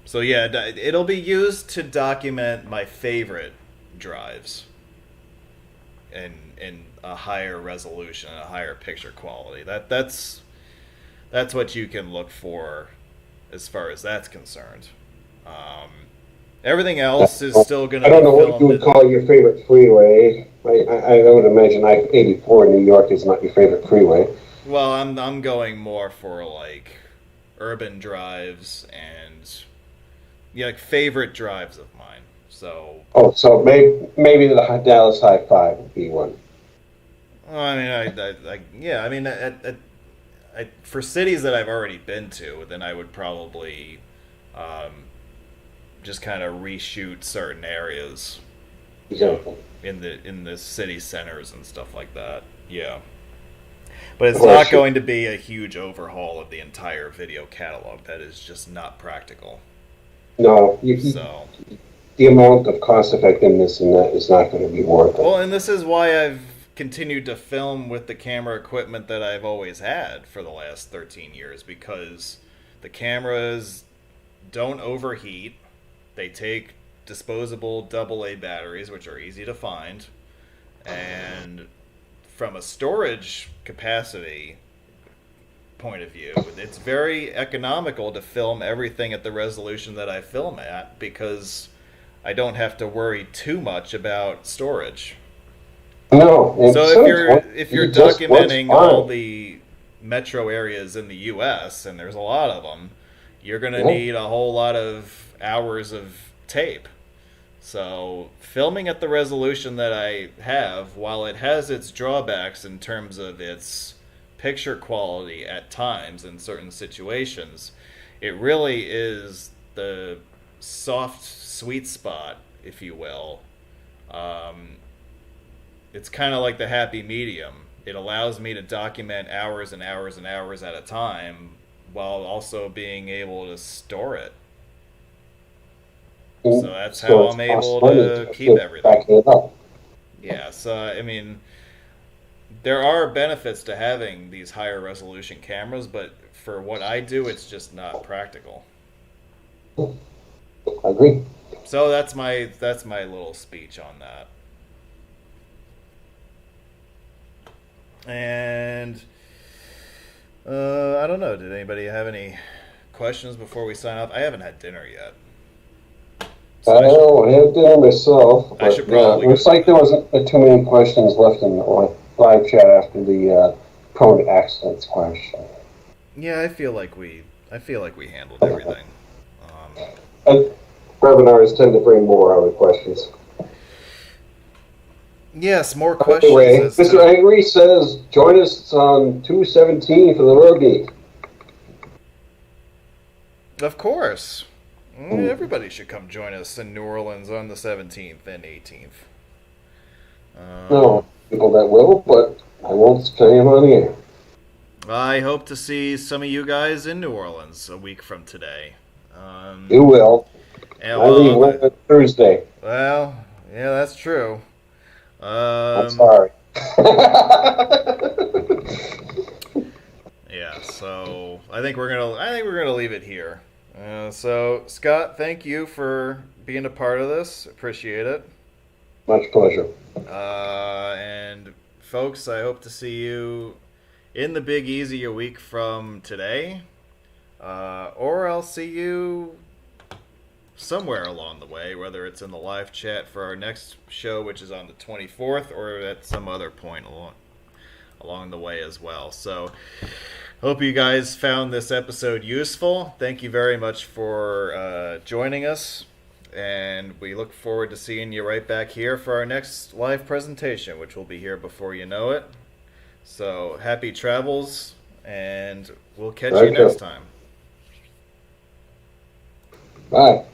so yeah, it'll be used to document my favorite drives in a higher resolution, a higher picture quality. That's what you can look for as far as that's concerned. Um, Everything else is still going to I be don't know what you filmed would in. call your favorite freeway. I would imagine I-84 in New York is not your favorite freeway. Well, I'm going more for like urban drives and yeah, like favorite drives of mine. So, Oh, so maybe the Dallas High Five would be one. well, I mean, yeah, I mean, for cities that I've already been to, then I would probably um, just kind of reshoot certain areas, you know, Example. in the city centers and stuff like that. Yeah, but it's Or not shoot. going to be a huge overhaul of the entire video catalog. That is just not practical. No, So, the amount of cost effectiveness in that is not going to be worth it. well, and this is why I've continued to film with the camera equipment that I've always had for the last 13 years because the cameras don't overheat. They take disposable AA batteries, which are easy to find. And from a storage capacity point of view, it's very economical to film everything at the resolution that I film at because I don't have to worry too much about storage. No, and So if some you're point if you're it just works documenting all fine. the metro areas in the US and there's a lot of them, you're going to Yeah. need a whole lot of hours of tape. So, filming at the resolution that I have, while it has its drawbacks in terms of its picture quality at times in certain situations, it really is the soft sweet spot, if you will. Um, it's kind of like the happy medium. It allows me to document hours and hours and hours at a time while also being able to store it. So that's how So it's I'm cost able money to keep to everything. backing it up. Yeah, so I mean, there are benefits to having these higher resolution cameras, but for what I do, it's just not practical. I agree. So that's my little speech on that. And I don't know. Did anybody have any questions before we sign off? I haven't had dinner yet, I so don't have dinner myself, I should but yeah, probably go looks do like there that. wasn't too many questions left in the live chat after the prone to accidents question. Yeah, I feel like we handled everything. And webinars tend to bring more other questions. Yes, more questions. Anyway, Mr. Angry says, join us on 2/17 for the road meet. Of course. Everybody should come join us in New Orleans on the 17th and 18th. No, people that will, but I won't say them on the air. I hope to see some of you guys in New Orleans a week from today. You will. I leave on Thursday. Well, yeah, that's true. I'm sorry. Yeah, so I think we're gonna leave it here. So Scott, thank you for being a part of this. Appreciate it. Much pleasure. And folks, I hope to see you in the Big Easy a week from today, or I'll see you somewhere along the way, whether it's in the live chat for our next show, which is on the 24th, or at some other point along the way as well. So hope you guys found this episode useful. Thank you very much for joining us, and we look forward to seeing you right back here for our next live presentation, which will be here before you know it. So happy travels, and we'll catch you next time. Bye.